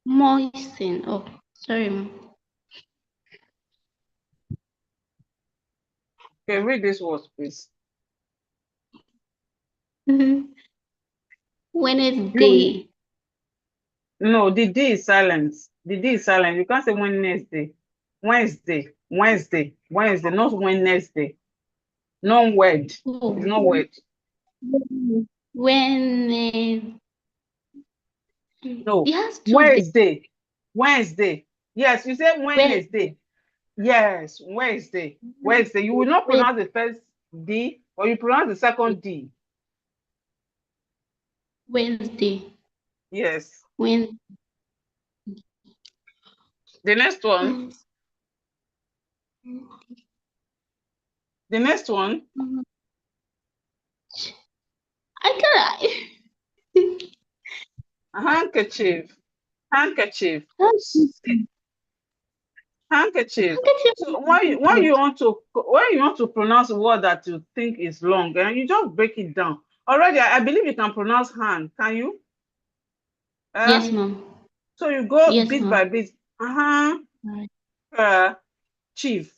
Moisten. Oh, sorry, ma'am. Okay, read this word, please. Wednesday. No, the D is silent. The D is silent. You can't say Wednesday. Wednesday, not Wednesday. Non-word. Oh, It's not word. when No. it has two days. Wednesday. Yes, you say Wednesday. Yes, Wednesday. You will not pronounce the first D, or you pronounce the second D. Wednesday. Yes. When The next one. The next one. I Handkerchief. Handkerchief. So when you want to pronounce a word that you think is long, and you just break it down. Already, I believe you can pronounce hand. Can you? Yes, ma'am. So you go Yes, bit ma'am. by bit. Chief.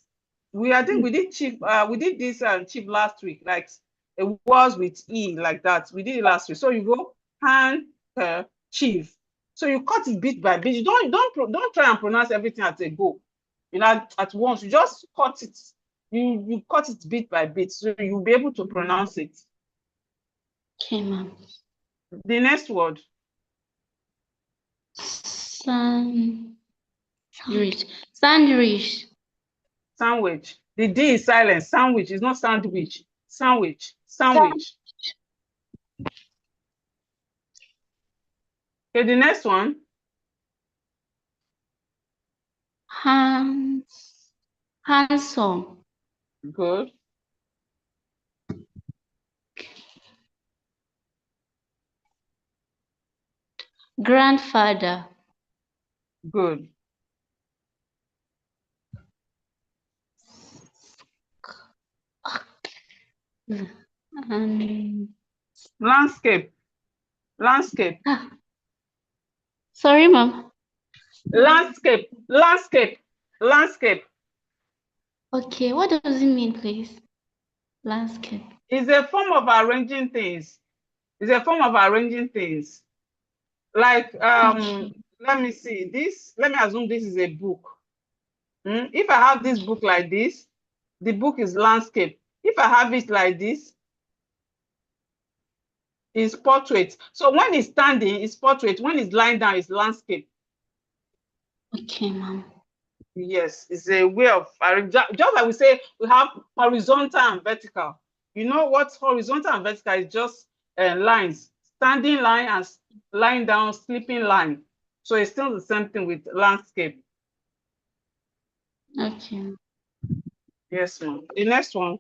I think we did chief. We did this chief last week. Like it was with E like that. We did it last week. So you go hand chief. So you cut it bit by bit. You don't try and pronounce everything at a go. You know, at once. You just cut it. You cut it bit by bit, so you'll be able to pronounce it. Okay, ma'am. The next word. Sandwich. The D is silent. Sandwich is not sandwich. Sandwich. Okay, the next one. Handsome. Good. Grandfather. Good. Landscape. Sorry, ma'am. Landscape. Okay, what does it mean, please? Landscape. It's a form of arranging things. Like, Okay. let me see this. Let me assume this is a book. If I have this book like this, the book is landscape. If I have it like this, it's portrait. So when it's standing, it's portrait. When it's lying down, it's landscape. Okay, ma'am. Yes, it's a way of just like we say we have horizontal and vertical. You know what horizontal and vertical is? Just lines, standing line and lying down, sleeping line. So it's still the same thing with landscape. Okay. Yes, ma'am. The next one.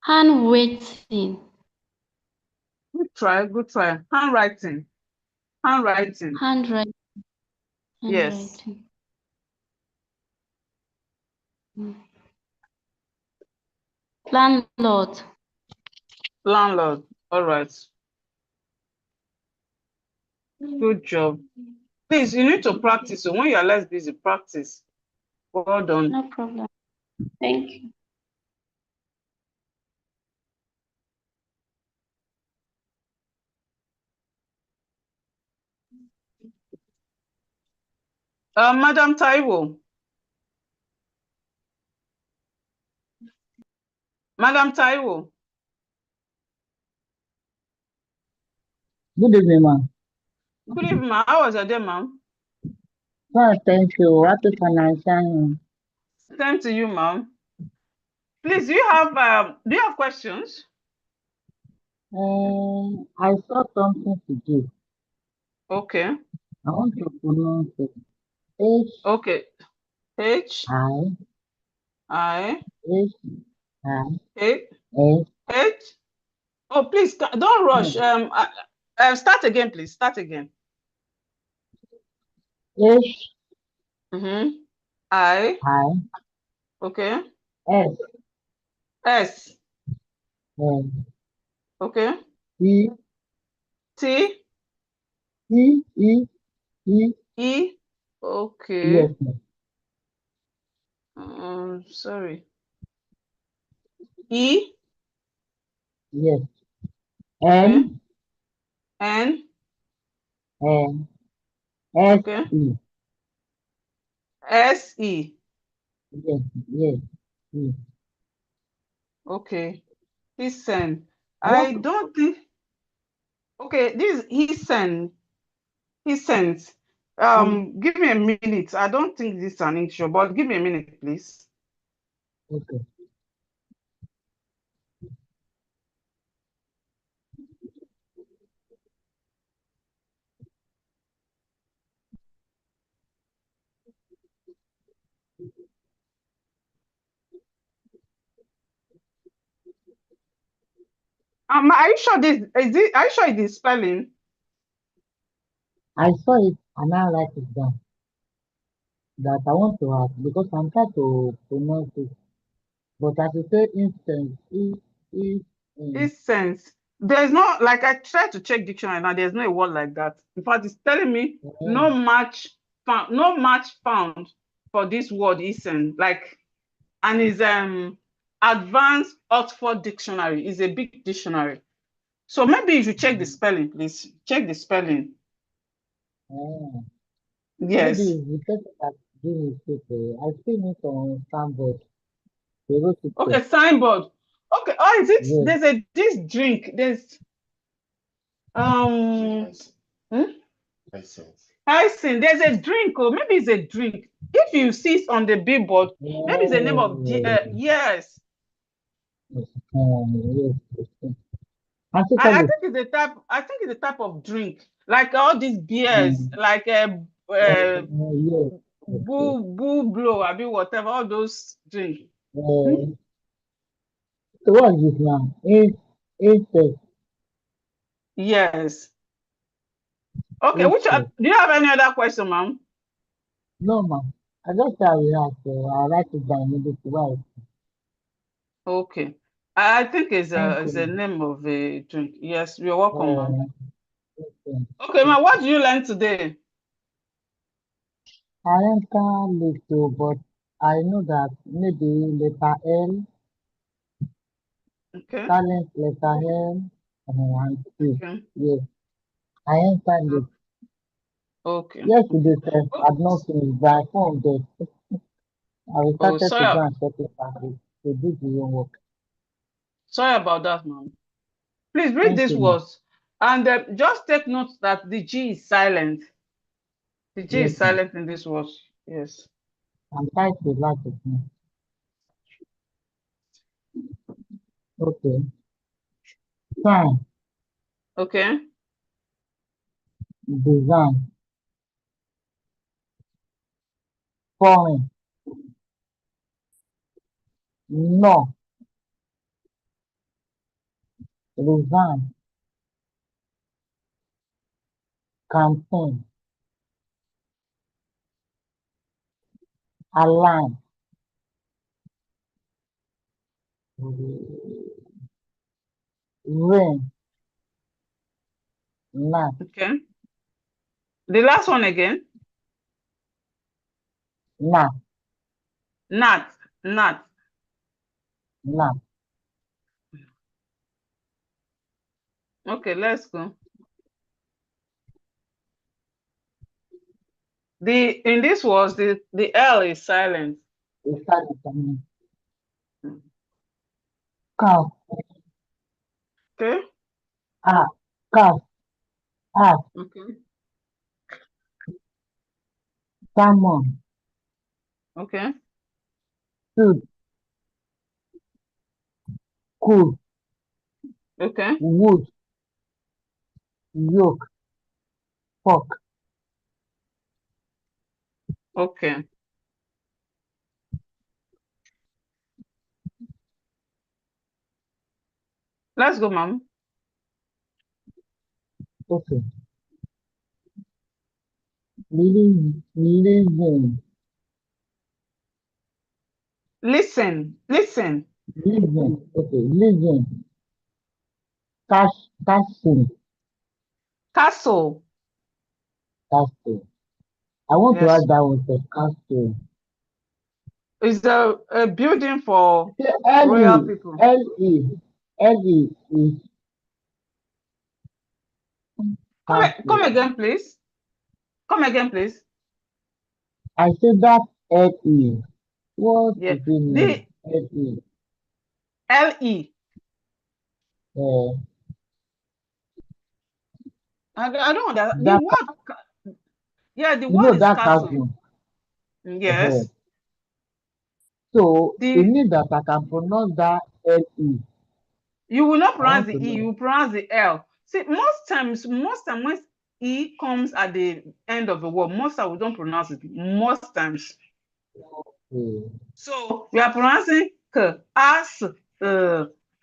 Handwriting. Good try, good try. Handwriting. Handwriting. Handwriting. Yes. Handwriting. Landlord. Landlord. All right. Good job. Please, you need to practice. So when you are less busy, practice. Well done. No problem. Thank you. Madam Taiwo. Madam Taiwo. Good evening, ma'am. Good evening, ma'am. How was your day, ma'am? Fine, thank you. Happy financial. Same to you, ma'am. Please, do you have questions? I saw something to do. Okay. I want to pronounce it. H Okay. H I I H I H S. H. Oh, please don't rush. No. Start again, please. Start again. H I. I Okay. S S. N Okay. E T E E E. E. Okay. Yes, ma'am. Sorry. E. Yes. Okay. N N. N S Okay. E. S E. Yes, yes. Yes. Okay. Listen. What? I don't think. Okay. This he sent. He sent. Give me a minute. I don't think this is an issue, but give me a minute, please. Okay. Are you sure this is it? Are you sure it is spelling? I saw it and I write it down that I want to have because I'm trying to pronounce it. But as you say, instance, in. It sense. There's no like I tried to check dictionary now. There's no word like that. In fact, it's telling me Oh, no match found for this word Isen. Like, and is advanced Oxford dictionary is a big dictionary. So maybe you should check the spelling, please. Check the spelling. oh. Maybe Yes. it's because that give it I see it on Stanford. They wrote it there. Okay, signboard. Okay. Oh, is it? Yes. There's a this drink. There's um. hmm? Hyson, there's a drink, or maybe it's a drink. If you see it on the billboard, maybe it's the name of the Oh, yes. yes. Yes. Yes. I should I call it. think it's a type. I think it's a type of drink, like all these beers, Mm. like Yes. Okay. boo blow, I mean whatever, all those drinks. Uh, so what is this now? It Yes. Okay. it Which do you have any other question, ma'am? no man. I just how we have so I write it down immediately. Why? Okay. I think Thank it's a you. name of a drink. Yes, you're welcome, ma'am. Okay. Okay, ma'am. What did you learn today? I enter little, but I know that maybe letter L, Okay. silent letter L, and two. Okay. Yes, I entered it. Okay. Yesterday, sir, Oh, I've not finished, but I found that I oh, started to sorry, go and check it out to do the homework. sorry about that, ma'am. Please read Thank these you, ma'am. words and just take note that the G is silent. The G Yes, is ma'am. silent in these words. Yes. I'm tired to like it, ma'am. Okay. Sign, Okay. design, foreign, no, resign, campaign, align, rain, not, Okay. The last one again. not, Not. Not. not. Okay, let's go. In this words, the L is silent. It's starting coming. Calf, Okay. ah, calf, ah, Okay. salmon, Okay. food, cool, Okay. wood, yolk, pork. Okay. Let's go, ma'am. Okay. Living, Listen. Listen. living. Okay, living. Castle, Castle. castle. I want to Yes. add that one for castle. Is a building for Okay, royal L-E, people. L-E, L-E is Come castle. again, please. Come again, please. I said that L-E. What Yeah. does it The mean? L-E. LE. Uh, I don't understand. The that, word. Yeah, the you word know is that castle. castle. Uh, Yes. so it The means that I can pronounce that L-E. You will not I pronounce want the to E, you know. will pronounce the L. See, most times when E comes at the end of the word, most times we don't pronounce it. Most times. Okay. So we are pronouncing K, as,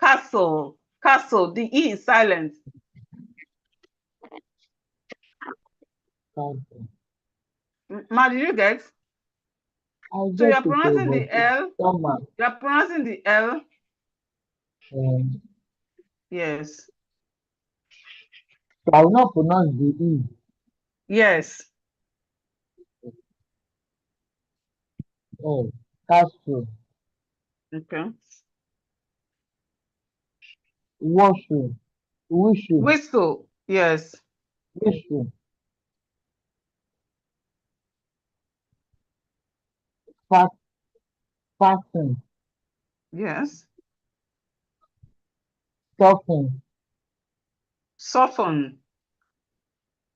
castle, castle. The E is silent. Castle. Ma, did you get? I So you get are it, pronouncing but the L. somehow. You are pronouncing the L. Um, Yes. so I will not pronounce the E. Yes. Oh, castle. Okay. Washroom. Wishroom. Whistle. Yes. Wishroom. Fast, fasten. Yes. Soften. Soften.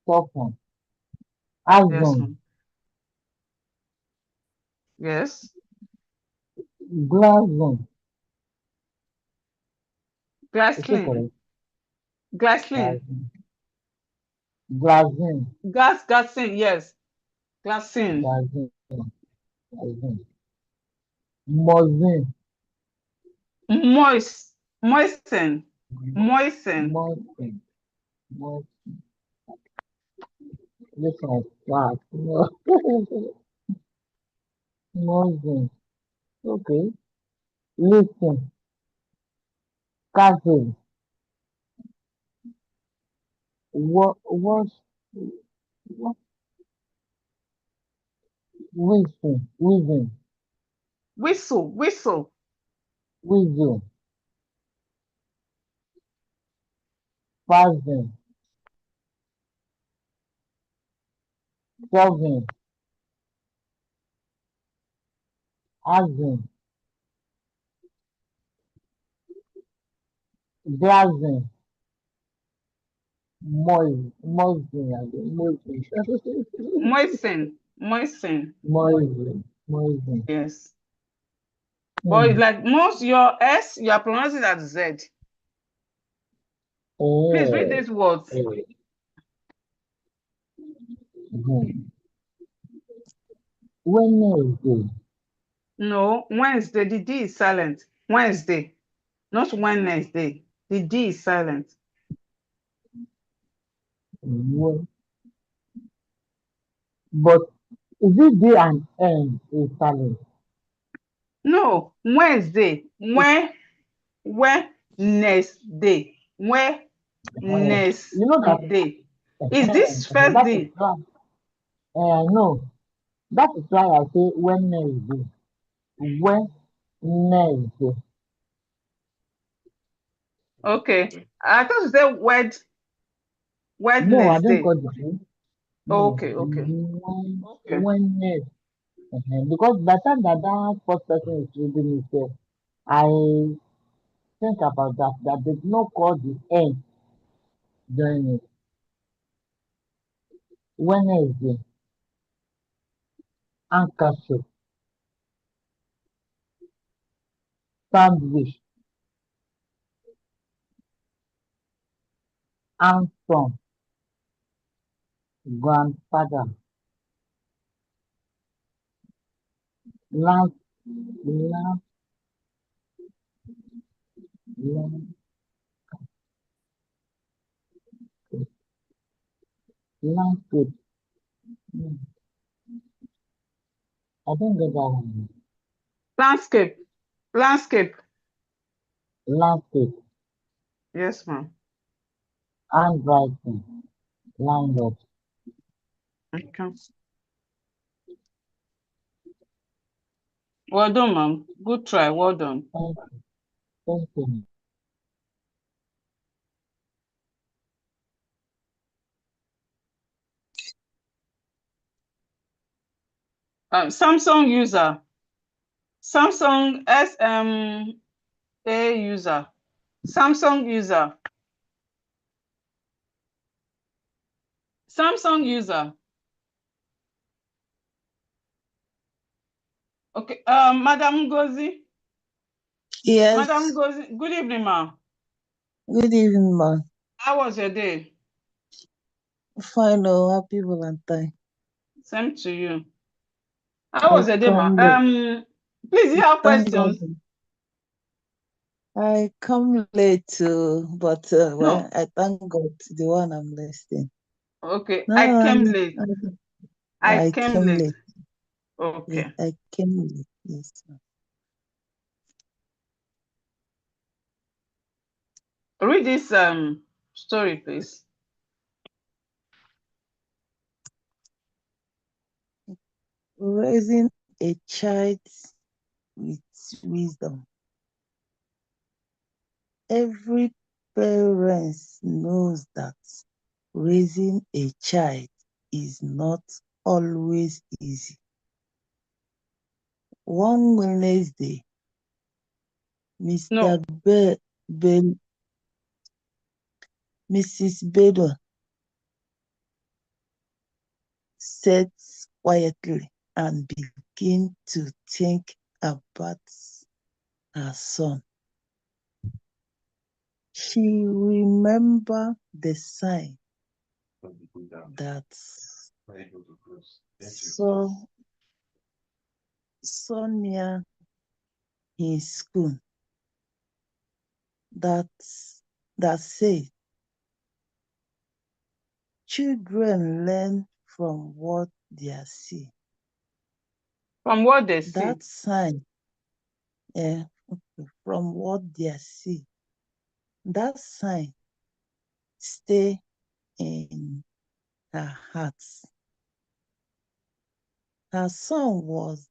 Soften. Yes, Assume. ma'am. Yes. Glassroom. Is it Glassline. correct? Glassline. Glassroom. Glassine. Gassing, yes. Glassing. Glassine. Glassine. Muzzin. Moist. Moisten. Moisten. Muzzin. Muzzin. This one is fast. Muzzin. Okay. Listen. Castle. What? What? Wisdom. Wisdom. Whistle. Whistle. Wisdom. Thousand, 7, thousand, dozen, moisin, Moisten. moisin. Yes. But it's like most your S, you are pronouncing it as Z. Please read Eh, these words. Wednesday, No, Wednesday. The D is silent. Wednesday, not Wednesday. The D is silent. but is it D and N is silent? No, Wednesday. Wednesday. You know that Wednesday. Is this first that is D? why no, that is why I say Wednesday. Wednesday. Okay. I thought you said No, I didn't Wednesday. call the no. Okay. Okay. Wednesday. Because by the time that first person is reading it, I think about that they did not call the N during it. Wednesday, handkerchief, sandwich, handsome, grandfather, land, land, land, landscape. Hmm, I don't get that one. Landscape. Landscape. Landscape, Yes, ma'am. handwriting, landlord. Okay. Well done, ma'am. Good try. Well done. Thank you. Samsung user. Samsung SMA user. Samsung user. Samsung user. Okay. Madam Ngozi. Yes. Madam Ngozi. Good evening, ma'am. Good evening, ma. How was your day? Fine, oh, happy Valentine. Same to you. How was I your day, ma'am? come late. Please, you have Thank God. questions? I come late too, but No. well, I thank God the one I'm listening. Okay. No, I came late. I I came came late. late. Okay. I came late. Yes. Read this story, please. Raising a child with wisdom. Every parent knows that raising a child is not always easy. One Wednesday, Mr. No. Mrs. Bedouin sat quietly and began to think about her son. She remembered the sign that saw near his school that said, children learn from what they see. From what they see. That sign, from what they see. That sign stay in her heart. Her son was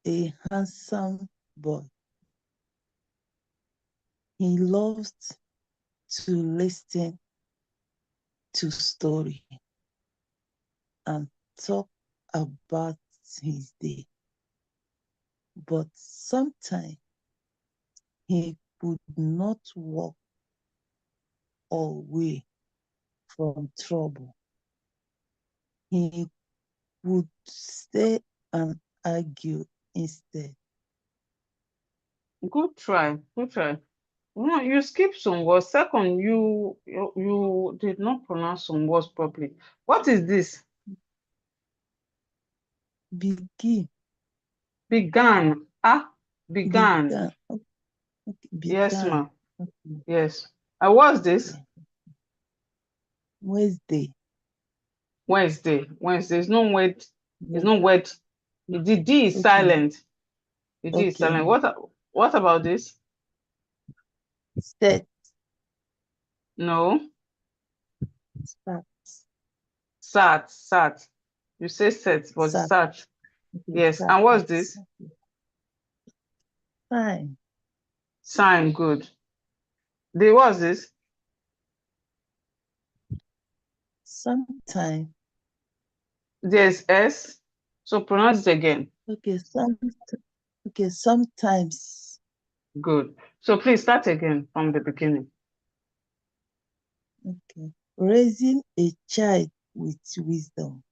a handsome boy. He loved to listen to story and talk about his day. But sometimes he could not walk away from trouble. He would stay and argue instead. Good try. Good try. No, you skipped some words. Second, you did not pronounce some words properly. What is this? Begin. Began. Began. Began. Okay, Yes, began. ma. Okay. Yes. What's this? Wednesday. Wednesday. Wednesday. It's no word. It's Yes. no word. The D is Okay. silent. The D is Okay. silent. What about this? Set. No. Start. Sat. You say set, but Start. sat. Okay. Yes. Start. And what's this? Fine. Sign. Good. What's this? Sometime. There's S. So pronounce it again. Okay. Okay. Sometimes. Good. So please start again from the beginning. Okay. Raising a child with wisdom.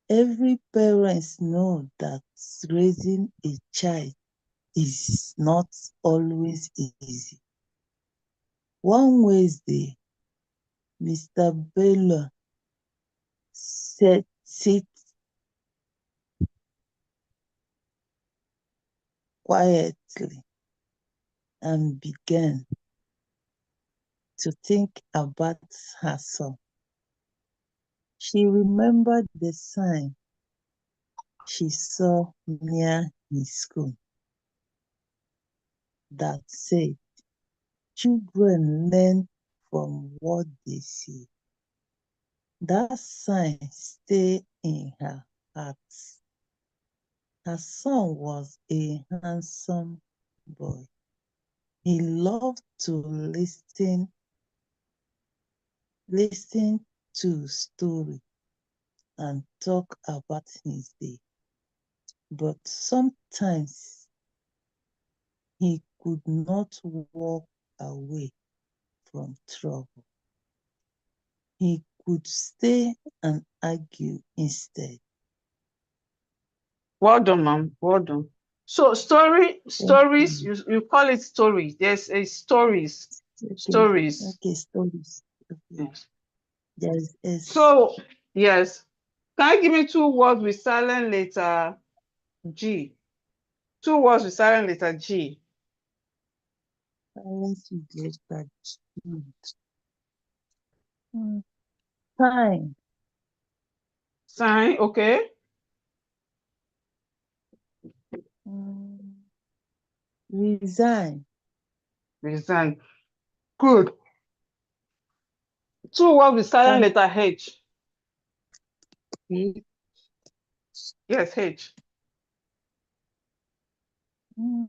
Every parents know that raising a child is not always easy. One Wednesday, Mr. Bello sit quietly and began to think about her son. She remembered the sign she saw near his school that said, "Children learn from what they see." That sign stayed in her heart. Her son was a handsome boy. He loved to listen to story and talk about his day. But sometimes he could not walk away from trouble. He could stay and argue instead. Well done, ma'am. Well done. So Thank stories, you. you call it stories. There's a stories. Okay, Stories. okay, stories. Okay. Yes. There's S. So yes. Can you give me two words with silent letter G? Two words with silent letter G. Silence with letter G. Time. Sign, okay. Resign. Resign. Good. Two words with silent Can letter H. be. Yes, H. Mm,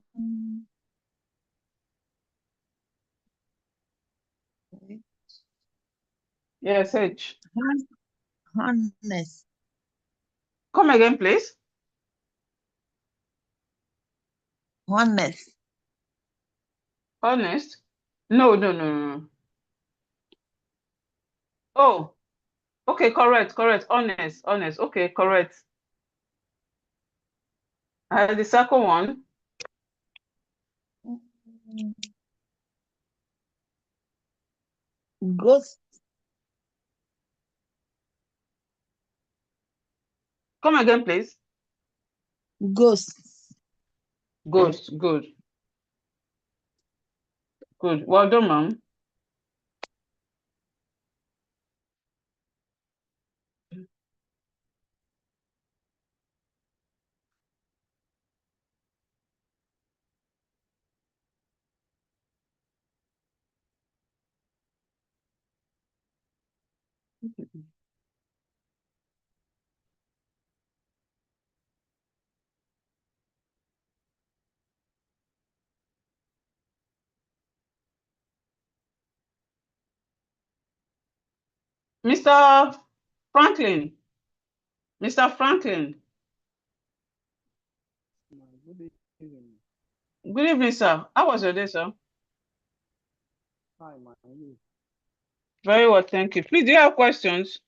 Yes, H. Honest. Come again, please. Honest. Honest. No. Oh, okay, correct. Honest. Okay, correct. The second one. Mm, Ghost. Come again, please. Ghost. Good. Well done, ma'am. Mr. Franklin. Mr. Franklin. Good evening. Good evening, sir. How was your day, sir? Hi, my name is. Very well, thank you. Please, do you have questions?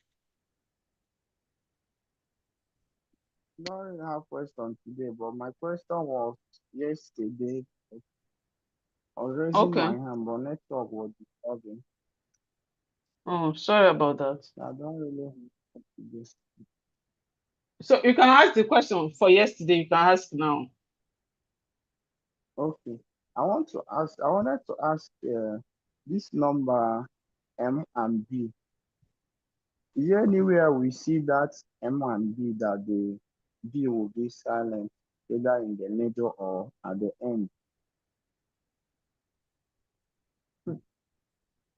I don't really have question today, but my question was yesterday. I was raising my Okay. hand, but network was disturbing. Oh, sorry about that. I don't really have this. So you can ask the question for yesterday. You can ask now. Okay. I wanted to ask this number M and B. Is there anywhere we see that M and B that the B will be silent, either in the middle or at the end,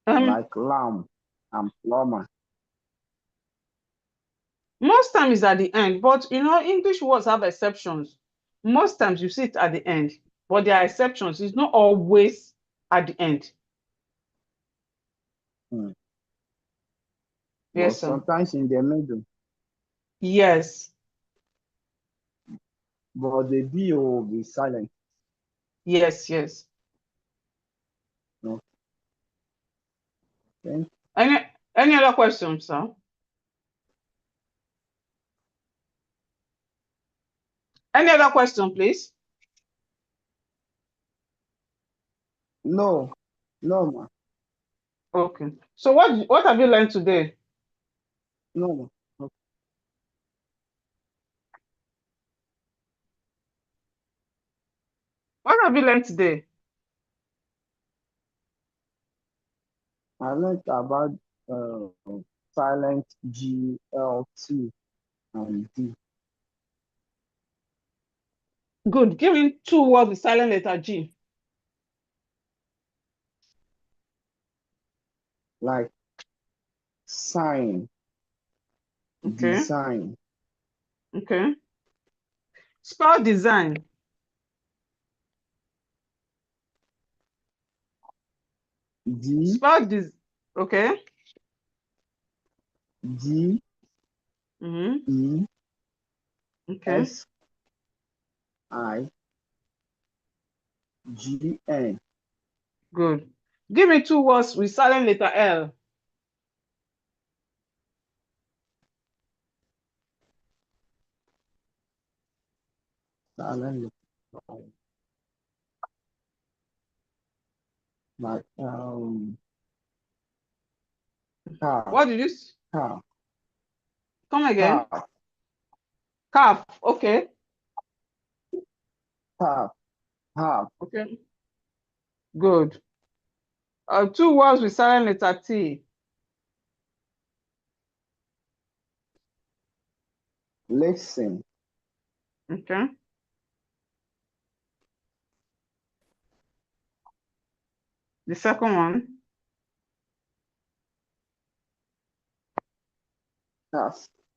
like lamb and plumber? Most times it's at the end, but you know, English words have exceptions. Most times you see it at the end, but there are exceptions. It's not always at the end. But Yes, sir. sometimes in the middle. Yes. But the B will be silent. Yes, yes. No. Thank Any other questions, sir? Any other question, please? No, ma. Okay. So what have you learned today? No, ma. What have you learned today? I learned about silent G, L, T, and D. Good. Give me 2 words with silent letter G. Like sign, Okay. design, Okay. Spell design. D, Spell this. Okay. D, E, Okay. S, I, G, N. Good. Give me 2 words with silent letter L. Silent. Like calf, What did you? calf, Come again. calf, Calf. Okay. calf, calf, Okay. Good. 2 words with silent letter T. listen, Okay. The second one.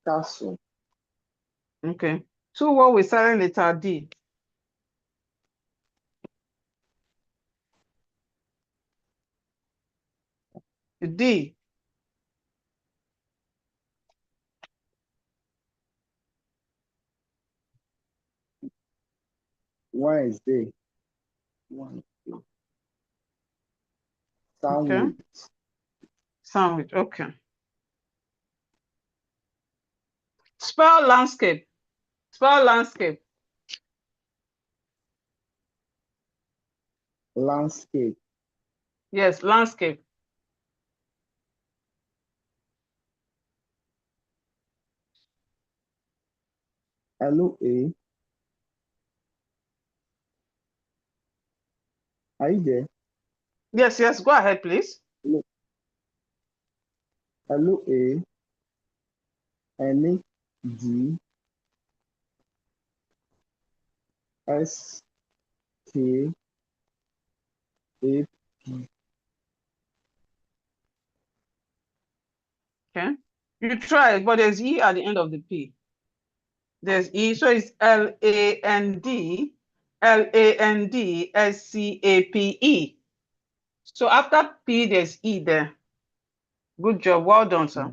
castle, Okay. 2 words with silent letter D. D. Wednesday, Okay. sandwich, Sandwich. Okay. Spell landscape. Spell landscape. landscape, Yes, landscape. LOA. Are you there? Yes, yes. Go ahead, please. LOA, ND, SK, AP. Okay. You try, but there's E at the end of the P. There's E, so it's LAND, LANDSCAPE. So after P, there's E there. Good job. Well done, sir.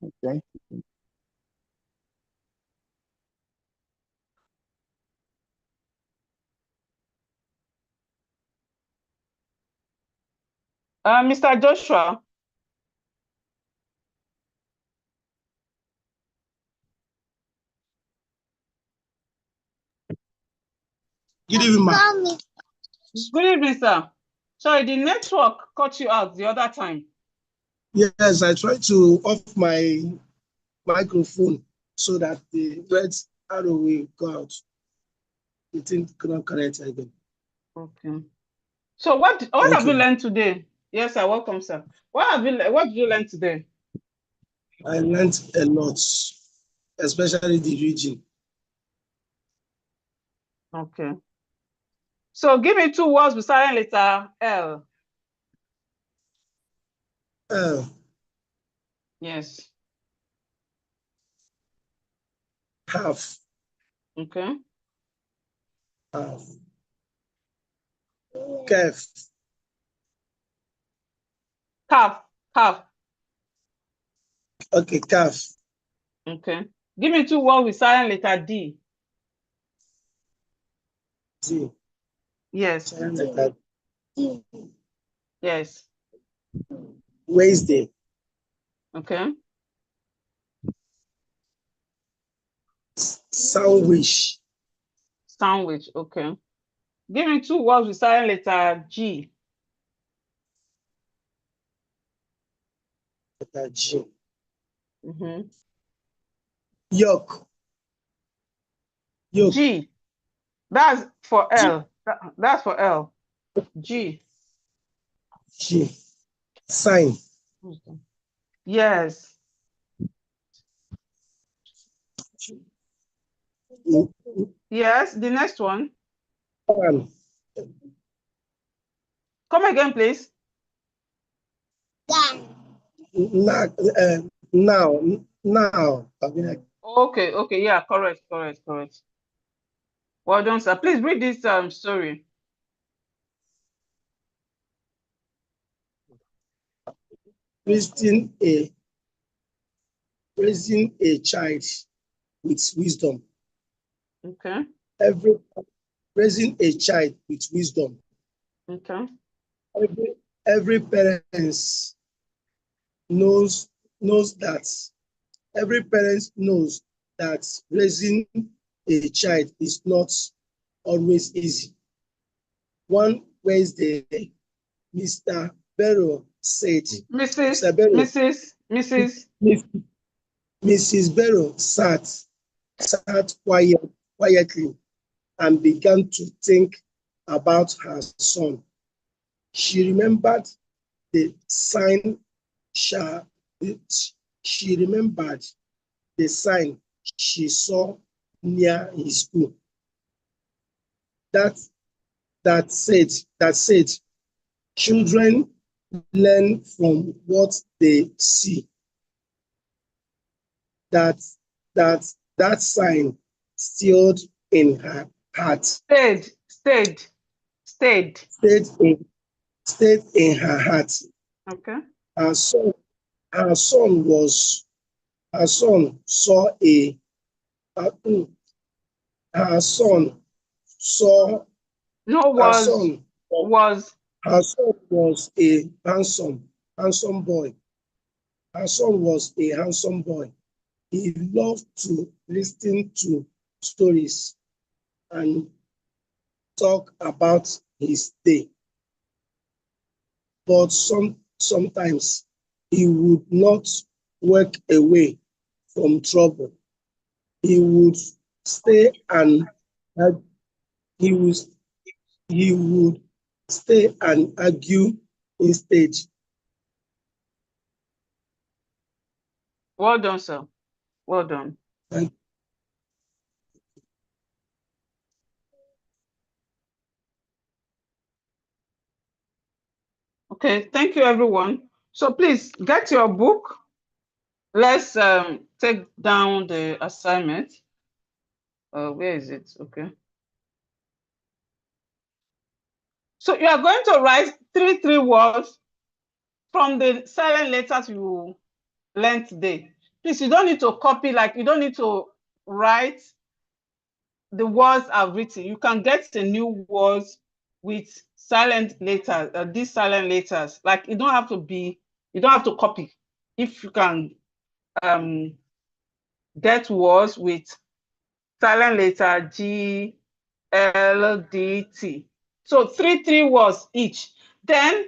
Thank you. Mr. Joshua. Good evening, ma. Good evening, sir. Sorry, the network cut you out the other time. Yes, I tried to off my microphone so that the red arrow will go out. The thing cannot connect again. Okay. So what Thank have you you. learned today? Yes, sir. Welcome, sir. What did you learn today? I learned a lot, especially the region. Okay. So give me 2 words with silent letter L. Yes. Half. Okay. Half. Calf. Calf. Okay, calf. Okay. Give me 2 words with silent letter D. D. Yes. Silent letter D. Yes. Wednesday. Okay. Sandwich. Sandwich. Okay. Give me 2 words with silent letter G. Letter G. Mm-hmm. Yolk. Yolk. G. That's for L. That's for L. G. G. Sign. Yes. Yes. The next one. Fan. Come again, please. Now. Okay. Yeah. Correct. Well done, sir. Please read this story. Raising a child with wisdom. Okay. Raising a child with wisdom. Okay. Every parent knows that. Every parent knows that raising a child is not always easy. One Wednesday, Mr. Barrow said, Mrs. Mrs. Barrow sat quietly and began to think about her son. She remembered the sign she saw near his school that said children learn from what they see. That sign stayed in her heart. Stayed In her heart. Okay. Her son saw a her son saw No, her was son her son was a handsome boy. Her son was a handsome boy. He loved to listen to stories and talk about his day. But sometimes he would not walk away from trouble. He would stay and he would stay and argue instead. well done, sir. Well done. Okay, thank you, everyone. So please get your book. Let's take down the assignment. Where is it? Okay. So you are going to write three words from the silent letters you learned today. Please, you don't need to copy, like you don't need to write the words I've written. You can get the new words with silent letters, these silent letters. Like you don't have to copy. If you can get words with silent letter G, L, D, T. So three words each. Then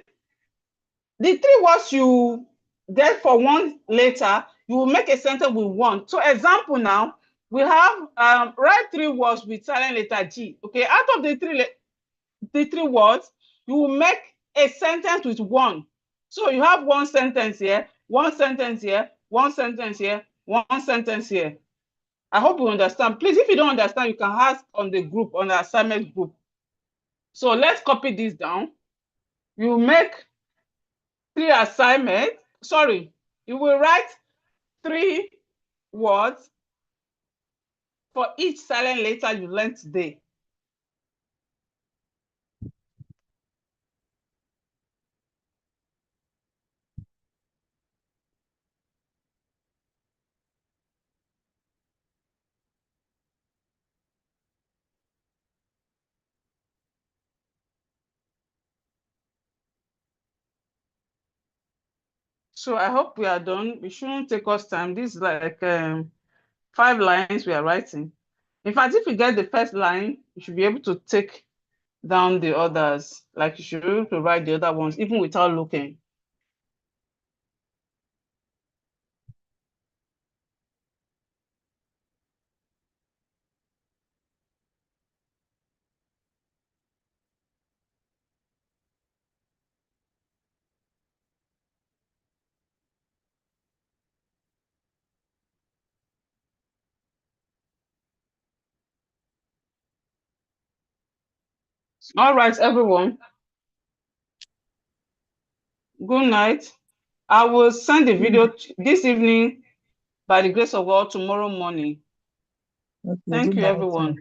the 3 words you get for one letter, you will make a sentence with one. So example now, we have write 3 words with silent letter G. Okay, out of the three words, you will make a sentence with one. So you have one sentence here, one sentence here, one sentence here, one sentence here. I hope you understand. Please, if you don't understand, you can ask on the group, on the assignment group. So let's copy this down. You make 3 assignments. Sorry, you will write 3 words for each silent letter you learned today. So I hope we are done. It shouldn't take us time. This is like 5 lines we are writing. In fact, if you get the first line, you should be able to take down the others. Like you should be able to write the other ones, even without looking. All right, everyone. Good night. I will send the video this evening by the grace of God tomorrow morning. Okay, Thank good you, night, everyone.